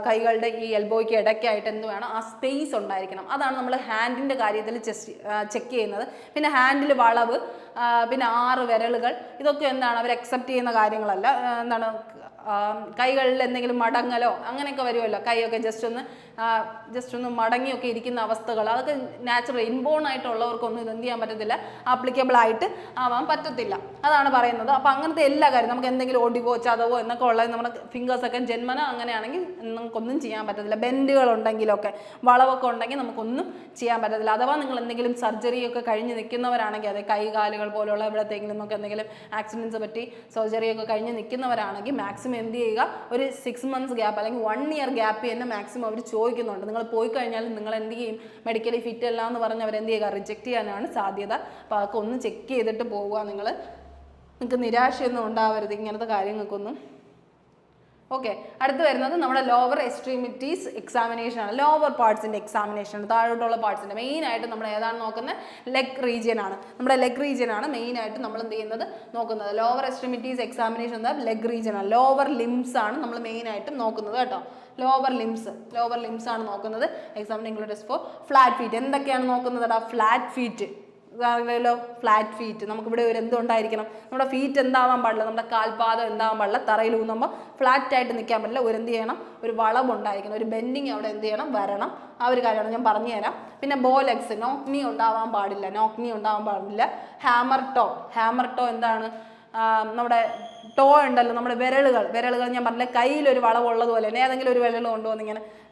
കൈകളുടെ ഈ എൽബോയ്ക്ക് ഇടയ്ക്കായിട്ട് എന്ത് വേണം, ആ സ്പേസ് ഉണ്ടായിരിക്കണം. അതാണ് നമ്മൾ ഹാൻഡിൻ്റെ കാര്യത്തിൽ ചെക്ക് ചെയ്യുന്നത്. പിന്നെ ഹാൻഡിൽ വളവ്, പിന്നെ 6 വിരലുകൾ, ഇതൊക്കെ എന്താണ് അവർ അക്സെപ്റ്റ് ചെയ്യുന്ന കാര്യങ്ങളല്ല. എന്താണ് കൈകളിൽ എന്തെങ്കിലും മടങ്ങലോ അങ്ങനെയൊക്കെ വരുമല്ലോ, കൈയൊക്കെ ജസ്റ്റ് ഒന്ന് മടങ്ങിയൊക്കെ ഇരിക്കുന്ന അവസ്ഥകൾ, അതൊക്കെ നാച്ചുറൽ ഇൻബോൺ ആയിട്ടുള്ളവർക്കൊന്നും ഇത് എന്ത് ചെയ്യാൻ പറ്റത്തില്ല, ആപ്ലിക്കബിൾ ആയിട്ട് ആവാൻ പറ്റത്തില്ല. അതാണ് പറയുന്നത്. അപ്പോൾ അങ്ങനത്തെ എല്ലാ കാര്യം നമുക്ക് എന്തെങ്കിലും ഒടിവോ ചതവോ എന്നൊക്കെ ഉള്ളത് നമ്മുടെ ഫിംഗേഴ്സൊക്കെ ജന്മന അങ്ങനെയാണെങ്കിൽ നമുക്കൊന്നും ചെയ്യാൻ പറ്റത്തില്ല. ബെൻഡുകൾ ഉണ്ടെങ്കിലൊക്കെ, വളവൊക്കെ ഉണ്ടെങ്കിൽ നമുക്കൊന്നും ചെയ്യാൻ പറ്റത്തില്ല. അഥവാ നിങ്ങൾ എന്തെങ്കിലും സർജറിയൊക്കെ കഴിഞ്ഞ് നിൽക്കുന്നവരാണെങ്കിൽ, അതെ കൈകാലുകൾ പോലുള്ള ഇവിടത്തെങ്കിലും നമുക്ക് എന്തെങ്കിലും ആക്സിഡൻസ് പറ്റി സർജറിയൊക്കെ കഴിഞ്ഞ് നിൽക്കുന്നവരാണെങ്കിൽ മാക്സിമം എന്ത് ചെയ്യുക, ഒരു 6 months ഗ്യാപ്പ് അല്ലെങ്കിൽ 1 year ഗ്യാപ്പ് തന്നെ മാക്സിമം അവർ ചോദിക്കുന്നുണ്ട്. നിങ്ങൾ പോയി കഴിഞ്ഞാൽ നിങ്ങൾ എന്ത് ചെയ്യും, മെഡിക്കലി ഫിറ്റ് അല്ല എന്ന് പറഞ്ഞ് അവർ എന്ത് ചെയ്യുക, റിജക്റ്റ് ചെയ്യാനാണ് സാധ്യത. അപ്പോൾ അതൊക്കെ ഒന്ന് ചെക്ക് ചെയ്തിട്ട് പോവുക. നിങ്ങൾക്ക് നിരാശയൊന്നും ഉണ്ടാവരുത് ഇങ്ങനത്തെ കാര്യങ്ങൾക്കൊന്നും. ഓക്കെ, അടുത്ത് വരുന്നത് നമ്മുടെ ലോവർ എക്സ്ട്രീമിറ്റീസ് എക്സാമിനേഷൻ ആണ്. ലോവർ പാർട്സിൻ്റെ എക്സാമിനേഷൻ, താഴോട്ടുള്ള പാർട്സിൻ്റെ മെയിനായിട്ട് നമ്മൾ ഏതാണ് നോക്കുന്നത്, ലെഗ് റീജിയൻ ആണ്. നമ്മുടെ ലെഗ് റീജിയൻ ആണ് മെയിനായിട്ട് നമ്മൾ എന്ത് ചെയ്യുന്നത് നോക്കുന്നത്. ലോവർ എക്സ്ട്രീമിറ്റീസ് എക്സാമിനേഷൻ എന്താ, ലെഗ് റീജിയൻ ആണ്. ലോവർ ലിംസ് ആണ് നമ്മൾ മെയിനായിട്ടും നോക്കുന്നത് കേട്ടോ. ലോവർ ലിംസ് ആണ് നോക്കുന്നത്. എക്സാമിന് ഇൻക്ലൂഡ് ഫോർ ഫ്ലാറ്റ് ഫീറ്റ്. എന്തൊക്കെയാണ് നോക്കുന്നത്, ഫ്ലാറ്റ് ഫീറ്റ് അറിയാലോ ഫ്ലാറ്റ് ഫീറ്റ്. നമുക്കിവിടെ ഒരു എന്തുണ്ടായിരിക്കണം, നമ്മുടെ ഫീറ്റ് എന്താവാൻ പാടില്ല, നമ്മുടെ കാൽപാദം എന്താവാൻ പാടില്ല, തറയിൽ ഊന്നുമ്പോൾ ഫ്ലാറ്റ് ആയിട്ട് നിൽക്കാൻ പറ്റില്ല, ഒരു എന്ത് ചെയ്യണം, ഒരു വളവുണ്ടായിരിക്കണം, ഒരു ബെൻഡിങ് അവിടെ എന്ത് ചെയ്യണം, വരണം. ആ ഒരു കാര്യമാണ് ഞാൻ പറഞ്ഞു തരാം. പിന്നെ ബോ ലെഗ്സ്, നോക്ക് നീ ഉണ്ടാവാൻ പാടില്ല, നോക്ക് നീ ഉണ്ടാവാൻ പാടില്ല. ഹാമർ ടോ എന്താണ്, നമ്മുടെ ടോ ഉണ്ടല്ലോ, നമ്മുടെ വിരലുകൾ ഞാൻ പറഞ്ഞില്ല, കയ്യിലൊരു വളവുള്ളത് പോലെ തന്നെ ഏതെങ്കിലും ഒരു വിരൽ കൊണ്ടുവന്ന്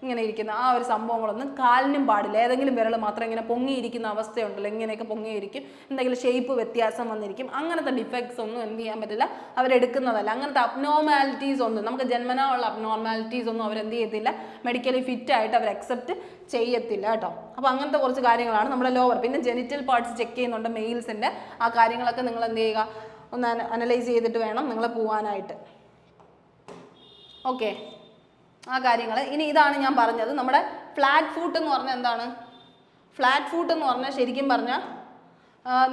ഇങ്ങനെ ഇരിക്കുന്ന ആ ഒരു സംഭവങ്ങളൊന്നും കാലിനും പാടില്ല. ഏതെങ്കിലും വിരൽ മാത്രം ഇങ്ങനെ പൊങ്ങിയിരിക്കുന്ന അവസ്ഥയുണ്ടല്ലോ, ഇങ്ങനെയൊക്കെ പൊങ്ങിയിരിക്കും, എന്തെങ്കിലും ഷേപ്പ് വ്യത്യാസം വന്നിരിക്കും, അങ്ങനത്തെ ഡിഫക്ട്സ് ഒന്നും എന്ത് ചെയ്യാൻ പറ്റില്ല, അവരെടുക്കുന്നതല്ല. അങ്ങനത്തെ അബ്നോർമാലിറ്റീസ് ഒന്നും, നമുക്ക് ജന്മനാ ഉള്ള അബ്നോർമാലിറ്റീസ് ഒന്നും അവരെന്ത് ചെയ്യത്തില്ല, മെഡിക്കലി ഫിറ്റ് ആയിട്ട് അവർ അക്സെപ്റ്റ് ചെയ്യത്തില്ല കേട്ടോ. അപ്പോൾ അങ്ങനത്തെ കുറച്ച് കാര്യങ്ങളാണ് നമ്മുടെ ലോവർ. പിന്നെ ജെനിറ്റൽ പാർട്സ് ചെക്ക് ചെയ്യുന്നുണ്ട് മെയിൽസിൻ്റെ, ആ കാര്യങ്ങളൊക്കെ നിങ്ങൾ എന്ത് ചെയ്യുക, ഒന്ന് അനലൈസ് ചെയ്തിട്ട് വേണം നിങ്ങൾ പോകാനായിട്ട്. ഓക്കെ, ആ കാര്യങ്ങൾ. ഇനി ഇതാണ് ഞാൻ പറഞ്ഞത്, നമ്മുടെ ഫ്ലാറ്റ് ഫൂട്ട് എന്ന് പറഞ്ഞാൽ എന്താണ്? ഫ്ലാറ്റ് ഫൂട്ട് എന്ന് പറഞ്ഞാൽ ശരിക്കും പറഞ്ഞാൽ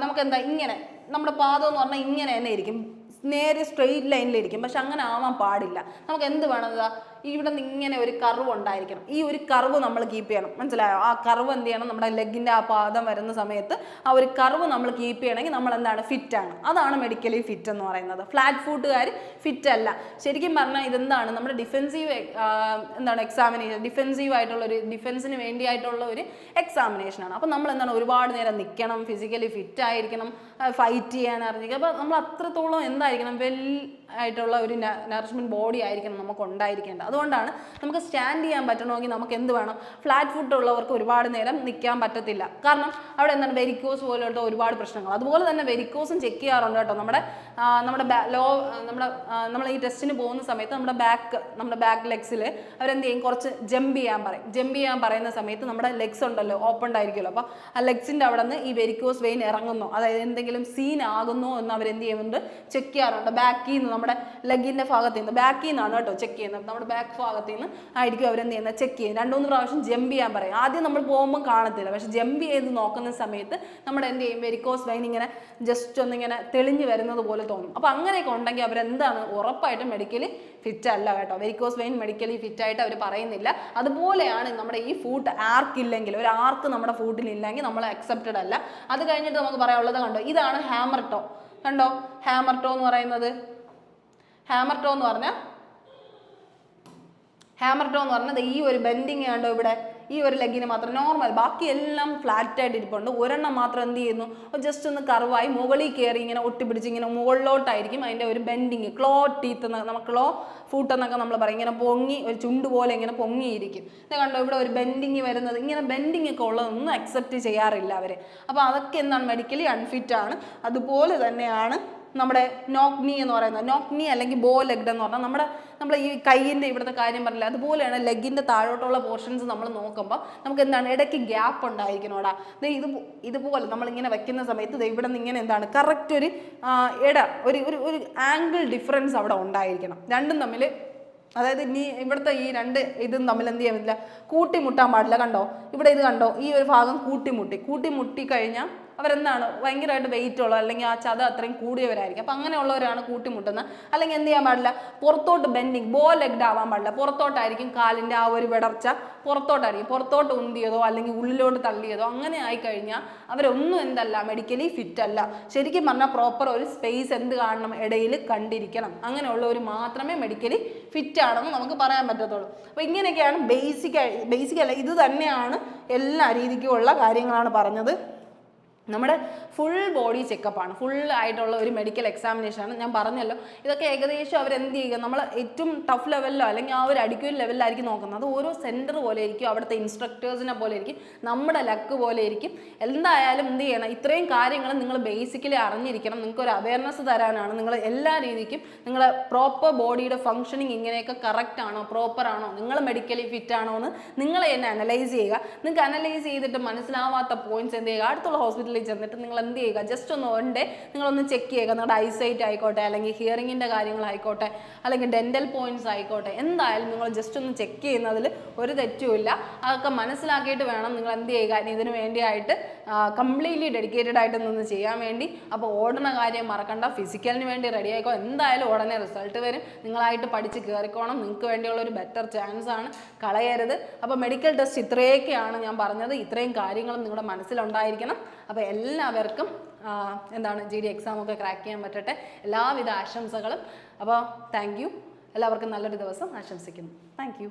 നമുക്കെന്താ, ഇങ്ങനെ നമ്മുടെ പാദം എന്ന് പറഞ്ഞാൽ ഇങ്ങനെ തന്നെ ഇരിക്കും, നേരെ സ്ട്രെയിറ്റ് ലൈനിലിരിക്കും. പക്ഷെ അങ്ങനെ ആവാൻ പാടില്ല. നമുക്ക് എന്ത് വേണം, ഇവിടെ നിന്ന് ഇങ്ങനെ ഒരു കർവ് ഉണ്ടായിരിക്കണം. ഈ ഒരു കർവ് നമ്മൾ കീപ്പ് ചെയ്യണം, മനസ്സിലായോ? ആ കർവ് എന്ത് ചെയ്യണം, നമ്മുടെ ലെഗിൻ്റെ ആ പാദം വരുന്ന സമയത്ത് ആ ഒരു കർവ് നമ്മൾ കീപ്പ് ചെയ്യണമെങ്കിൽ നമ്മൾ എന്താണ്, ഫിറ്റാണ്. അതാണ് മെഡിക്കലി ഫിറ്റ് എന്ന് പറയുന്നത്. ഫ്ലാറ്റ് ഫൂട്ടുകാർ ഫിറ്റ് അല്ല. ശരിക്കും പറഞ്ഞാൽ ഇതെന്താണ്, നമ്മുടെ ഡിഫെൻസീവ് എന്താണ് എക്സാമിനേഷൻ, ഡിഫെൻസീവ് ആയിട്ടുള്ള ഒരു ഡിഫെൻസിന് വേണ്ടിയായിട്ടുള്ള ഒരു എക്സാമിനേഷനാണ്. അപ്പം നമ്മൾ എന്താണ്, ഒരുപാട് നേരം നിൽക്കണം, ഫിസിക്കലി ഫിറ്റ് ആയിരിക്കണം, ഫൈറ്റ് ചെയ്യാൻ അറിഞ്ഞിരിക്കുക. അപ്പോൾ നമ്മൾ അത്രത്തോളം എന്തായിരിക്കണം, വെൽ ആയിട്ടുള്ള ഒരു നറിഷ്മെൻറ്റ് ബോഡി ആയിരിക്കണം നമുക്ക് ഉണ്ടായിരിക്കേണ്ടത്. അതുകൊണ്ടാണ് നമുക്ക് സ്റ്റാൻഡ് ചെയ്യാൻ പറ്റണമെങ്കിൽ നമുക്ക് എന്ത് വേണം, ഫ്ലാറ്റ് ഫുട്ട് ഉള്ളവർക്ക് ഒരുപാട് നേരം നിൽക്കാൻ പറ്റത്തില്ല. കാരണം അവിടെ എന്താണ്, വെരിക്കോസ് പോലെയുള്ള ഒരുപാട് പ്രശ്നങ്ങൾ. അതുപോലെ തന്നെ വെരിക്കോസും ചെക്ക് ചെയ്യാറുണ്ട് കേട്ടോ. നമ്മൾ ഈ ടെസ്റ്റിന് പോകുന്ന സമയത്ത് നമ്മുടെ ബാക്ക് ലെഗ്സിൽ അവരെന്ത് ചെയ്യും, കുറച്ച് ജമ്പ് ചെയ്യാൻ പറയുന്ന സമയത്ത് നമ്മുടെ ലെഗ്സ് ഉണ്ടല്ലോ ഓപ്പൺ ആയിരിക്കുമല്ലോ. അപ്പോൾ ആ ലെഗ്സിൻ്റെ അവിടെ നിന്ന് ഈ വെരിക്കോസ് വെയിൻ ഇറങ്ങുന്നു, അതായത് എന്തെങ്കിലും സീൻ ആകുന്നോ എന്ന് അവരെന്ത് ചെയ്യുന്നുണ്ട്, ചെക്ക് ചെയ്യാറുണ്ട്. ബാക്കിൽ നിന്ന് നമ്മുടെ ലെഗിൻ്റെ ഭാഗത്ത് നിന്ന്, ബാക്കിൽ നിന്നാണ് കേട്ടോ ചെക്ക് ചെയ്യുന്നത്, നമ്മുടെ ബാക്ക് ഭാഗത്ത് നിന്ന് ആയിരിക്കും അവരെന്ത് ചെയ്യുന്നത്, ചെക്ക് ചെയ്യും. 2-3 പ്രാവശ്യം ജമ്പ് ചെയ്യാൻ പറയും. ആദ്യം നമ്മൾ പോകുമ്പോൾ കാണത്തില്ല, പക്ഷെ ജമ്പ് ചെയ്ത് നോക്കുന്ന സമയത്ത് നമ്മുടെ എന്ത് ചെയ്യും, വെരിക്കോസ് വെയിൻ ഇങ്ങനെ ജസ്റ്റ് ഒന്നിങ്ങനെ തെളിഞ്ഞ് വരുന്നത് പോലെ തോന്നും. അപ്പോൾ അങ്ങനെയൊക്കെ ഉണ്ടെങ്കിൽ അവരെന്താണ്, ഉറപ്പായിട്ടും മെഡിക്കലി ഫിറ്റ് അല്ല കേട്ടോ. വെരിക്കോസ് വെയിൻ മെഡിക്കലി ഫിറ്റ് ആയിട്ട് അവർ പറയുന്നില്ല. അതുപോലെയാണ് നമ്മുടെ ഈ ഫൂട്ട് ആർക്ക് ഇല്ലെങ്കിൽ, ഒരു ആർക്ക് നമ്മുടെ ഫൂട്ടിൽ ഇല്ലെങ്കിൽ നമ്മൾ അക്സെപ്റ്റഡ് അല്ല. അത് കഴിഞ്ഞിട്ട് നമുക്ക് പറയാനുള്ളത് കണ്ടോ, ഇതാണ് ഹാമർ ടോ. കണ്ടോ ഹാമർ ടോ എന്ന് പറയുന്നത്, ഹാമർ ടോ എന്ന് പറഞ്ഞത് ഈ ഒരു ബെൻഡിങ് കണ്ടോ, ഇവിടെ ഈ ഒരു ലെഗിന് മാത്രം നോർമൽ, ബാക്കി എല്ലാം ഫ്ലാറ്റ് ആയിട്ട് ഇരിപ്പുണ്ട്. ഒരെണ്ണം മാത്രം എന്ത് ചെയ്യുന്നു, ജസ്റ്റ് ഒന്ന് കർവായി മുകളിൽ കയറി ഇങ്ങനെ ഒട്ടിപ്പിടിച്ച് ഇങ്ങനെ മുകളിലോട്ടായിരിക്കും അതിൻ്റെ ഒരു ബെൻഡിങ്. ക്ലോ ടീത്ത് നമുക്ക് ക്ലോ ഫൂട്ട് എന്നൊക്കെ നമ്മൾ പറയും, ഇങ്ങനെ പൊങ്ങി ഒരു ചുണ്ട് പോലെ ഇങ്ങനെ പൊങ്ങിയിരിക്കും. ഇത് കണ്ടോ, ഇവിടെ ഒരു ബെൻഡിങ് വരുന്നത്, ഇങ്ങനെ ബെൻഡിങ് ഒക്കെ ഉള്ളതൊന്നും അക്സെപ്റ്റ് ചെയ്യാറില്ല അവർ. അപ്പോൾ അതൊക്കെ എന്താണ്, മെഡിക്കലി അൺഫിറ്റ് ആണ്. അതുപോലെ തന്നെയാണ് നമ്മുടെ നോക്ക് നീ എന്ന് പറയുന്നത്. നോക്ക് നീ അല്ലെങ്കിൽ ബോ ലെഗ് എന്ന് പറഞ്ഞാൽ നമ്മുടെ ഈ കൈയിൻ്റെ ഇവിടുത്തെ കാര്യം പറഞ്ഞില്ല, അതുപോലെയാണ് ലെഗിൻ്റെ താഴോട്ടുള്ള പോർഷൻസ് നമ്മൾ നോക്കുമ്പോൾ നമുക്ക് എന്താണ്, ഇടയ്ക്ക് ഗ്യാപ്പ് ഉണ്ടായിരിക്കണോടാ. ഇതുപോലെ നമ്മളിങ്ങനെ വെക്കുന്ന സമയത്ത് ഇവിടെ നിന്ന് ഇങ്ങനെ എന്താണ്, കറക്റ്റ് ഒരു ഒരു ആംഗിൾ ഡിഫറൻസ് അവിടെ ഉണ്ടായിരിക്കണം രണ്ടും തമ്മിൽ. അതായത് ഇവിടുത്തെ ഈ രണ്ട് ഇതും തമ്മിൽ എന്ത് ചെയ്യാൻ പറ്റില്ല, കൂട്ടിമുട്ടാൻ പാടില്ല. കണ്ടോ ഇവിടെ ഇത് കണ്ടോ, ഈ ഒരു ഭാഗം കൂട്ടിമുട്ടി കഴിഞ്ഞാൽ അവരെന്താണ്, ഭയങ്കരമായിട്ട് വെയിറ്റ് ഉള്ള അല്ലെങ്കിൽ ആ ചത അത്രയും കൂടിയവരായിരിക്കും. അപ്പം അങ്ങനെയുള്ളവരാണ് കൂട്ടിമുട്ടുന്നത്. അല്ലെങ്കിൽ എന്ത് ചെയ്യാൻ പാടില്ല, പുറത്തോട്ട് ബെൻഡിങ്, ബോ ലെഗ്ഡ് ആവാൻ പാടില്ല. പുറത്തോട്ടായിരിക്കും കാലിൻ്റെ ആ ഒരു വിടർച്ച, പുറത്തോട്ട് ഉന്തിയതോ അല്ലെങ്കിൽ ഉള്ളിലോട്ട് തള്ളിയതോ അങ്ങനെ ആയിക്കഴിഞ്ഞാൽ അവരൊന്നും എന്തല്ല, മെഡിക്കലി ഫിറ്റ് അല്ല. ശരിക്കും പറഞ്ഞാൽ പ്രോപ്പർ ഒരു സ്പേസ് എന്ത് കാണണം, ഇടയിൽ കണ്ടിരിക്കണം. അങ്ങനെയുള്ളവർ മാത്രമേ മെഡിക്കലി ഫിറ്റ് ആണെന്ന് നമുക്ക് പറയാൻ പറ്റത്തുള്ളൂ. അപ്പോൾ ഇങ്ങനെയൊക്കെയാണ് ബേസിക് അല്ല, ഇത് തന്നെയാണ് എല്ലാ രീതിക്കുമുള്ള കാര്യങ്ങളാണ് പറഞ്ഞത്. നമ്മുടെ ഫുൾ ബോഡി ചെക്കപ്പാണ്, ഫുൾ ആയിട്ടുള്ള ഒരു മെഡിക്കൽ എക്സാമിനേഷനാണ്. ഞാൻ പറഞ്ഞല്ലോ, ഇതൊക്കെ ഏകദേശം അവരെന്ത് ചെയ്യുക, നമ്മൾ ഏറ്റവും ടഫ് ലെവലിലോ അല്ലെങ്കിൽ ആ ഒരു അഡിക്വേറ്റ് ലെവലിലായിരിക്കും നോക്കുന്നത്. അത് ഓരോ സെൻറ്റർ പോലെ ഇരിക്കും, അവിടുത്തെ ഇൻസ്ട്രക്ടേഴ്സിനെ പോലെ ഇരിക്കും, നമ്മുടെ ലക്ക് പോലെ ഇരിക്കും. എന്തായാലും എന്ത് ചെയ്യണം, ഇത്രയും കാര്യങ്ങൾ നിങ്ങൾ ബേസിക്കലി അറിഞ്ഞിരിക്കണം. നിങ്ങൾക്ക് ഒരു അവയർനെസ് തരാനാണ്. നിങ്ങൾ എല്ലാ രീതിക്കും നിങ്ങൾ പ്രോപ്പർ ബോഡിയുടെ ഫങ്ഷനിങ് ഇങ്ങനെയൊക്കെ കറക്റ്റ് ആണോ, പ്രോപ്പർ ആണോ, നിങ്ങൾ മെഡിക്കലി ഫിറ്റ് ആണോ എന്ന് നിങ്ങൾ തന്നെ അനലൈസ് ചെയ്യുക. നിങ്ങൾക്ക് അനലൈസ് ചെയ്തിട്ട് മനസ്സിലാവാത്ത പോയിന്റ്സ് എന്ത് ചെയ്യുക, അടുത്തുള്ള ഹോസ്പിറ്റലിൽ ചെന്നിട്ട് നിങ്ങൾ എന്ത് ചെയ്യുക, ജസ്റ്റ് ഒന്ന് നിങ്ങളൊന്ന് ചെക്ക് ചെയ്യുക. നിങ്ങളുടെ ഐസൈറ്റ് ആയിക്കോട്ടെ, അല്ലെങ്കിൽ ഹിയറിങ്ങിൻ്റെ കാര്യങ്ങളായിക്കോട്ടെ, അല്ലെങ്കിൽ ഡെൻ്റൽ പോയിന്റ്സ് ആയിക്കോട്ടെ, എന്തായാലും നിങ്ങൾ ജസ്റ്റ് ഒന്ന് ചെക്ക് ചെയ്യുന്നതിൽ ഒരു തെറ്റുമില്ല. അതൊക്കെ മനസ്സിലാക്കിയിട്ട് വേണം നിങ്ങൾ എന്ത് ചെയ്യുക, ഇതിന് വേണ്ടിയായിട്ട് കംപ്ലീറ്റ്ലി ഡെഡിക്കേറ്റഡ് ആയിട്ട് നിന്ന് ചെയ്യാൻ വേണ്ടി. അപ്പോൾ ഓടുന്ന കാര്യം മറക്കണ്ട, ഫിസിക്കലിന് വേണ്ടി റെഡി ആയിക്കോ. എന്തായാലും ഉടനെ റിസൾട്ട് വരും. നിങ്ങളായിട്ട് പഠിച്ച് കയറിക്കോണം. നിങ്ങൾക്ക് വേണ്ടിയുള്ള ഒരു ബെറ്റർ ചാൻസ് ആണ്, കളയരുത്. അപ്പോൾ മെഡിക്കൽ ടെസ്റ്റ് ഇത്രയൊക്കെയാണ് ഞാൻ പറഞ്ഞത്. ഇത്രയും കാര്യങ്ങളും നിങ്ങളുടെ മനസ്സിലുണ്ടായിരിക്കണം. അപ്പോൾ അപ്പോൾ എല്ലാവർക്കും എന്താണ് GD എക്സാമൊക്കെ ക്രാക്ക് ചെയ്യാൻ പറ്റട്ടെ, എല്ലാവിധ ആശംസകളും. അപ്പോൾ താങ്ക് യു, എല്ലാവർക്കും നല്ലൊരു ദിവസം ആശംസിക്കുന്നു. Thank you.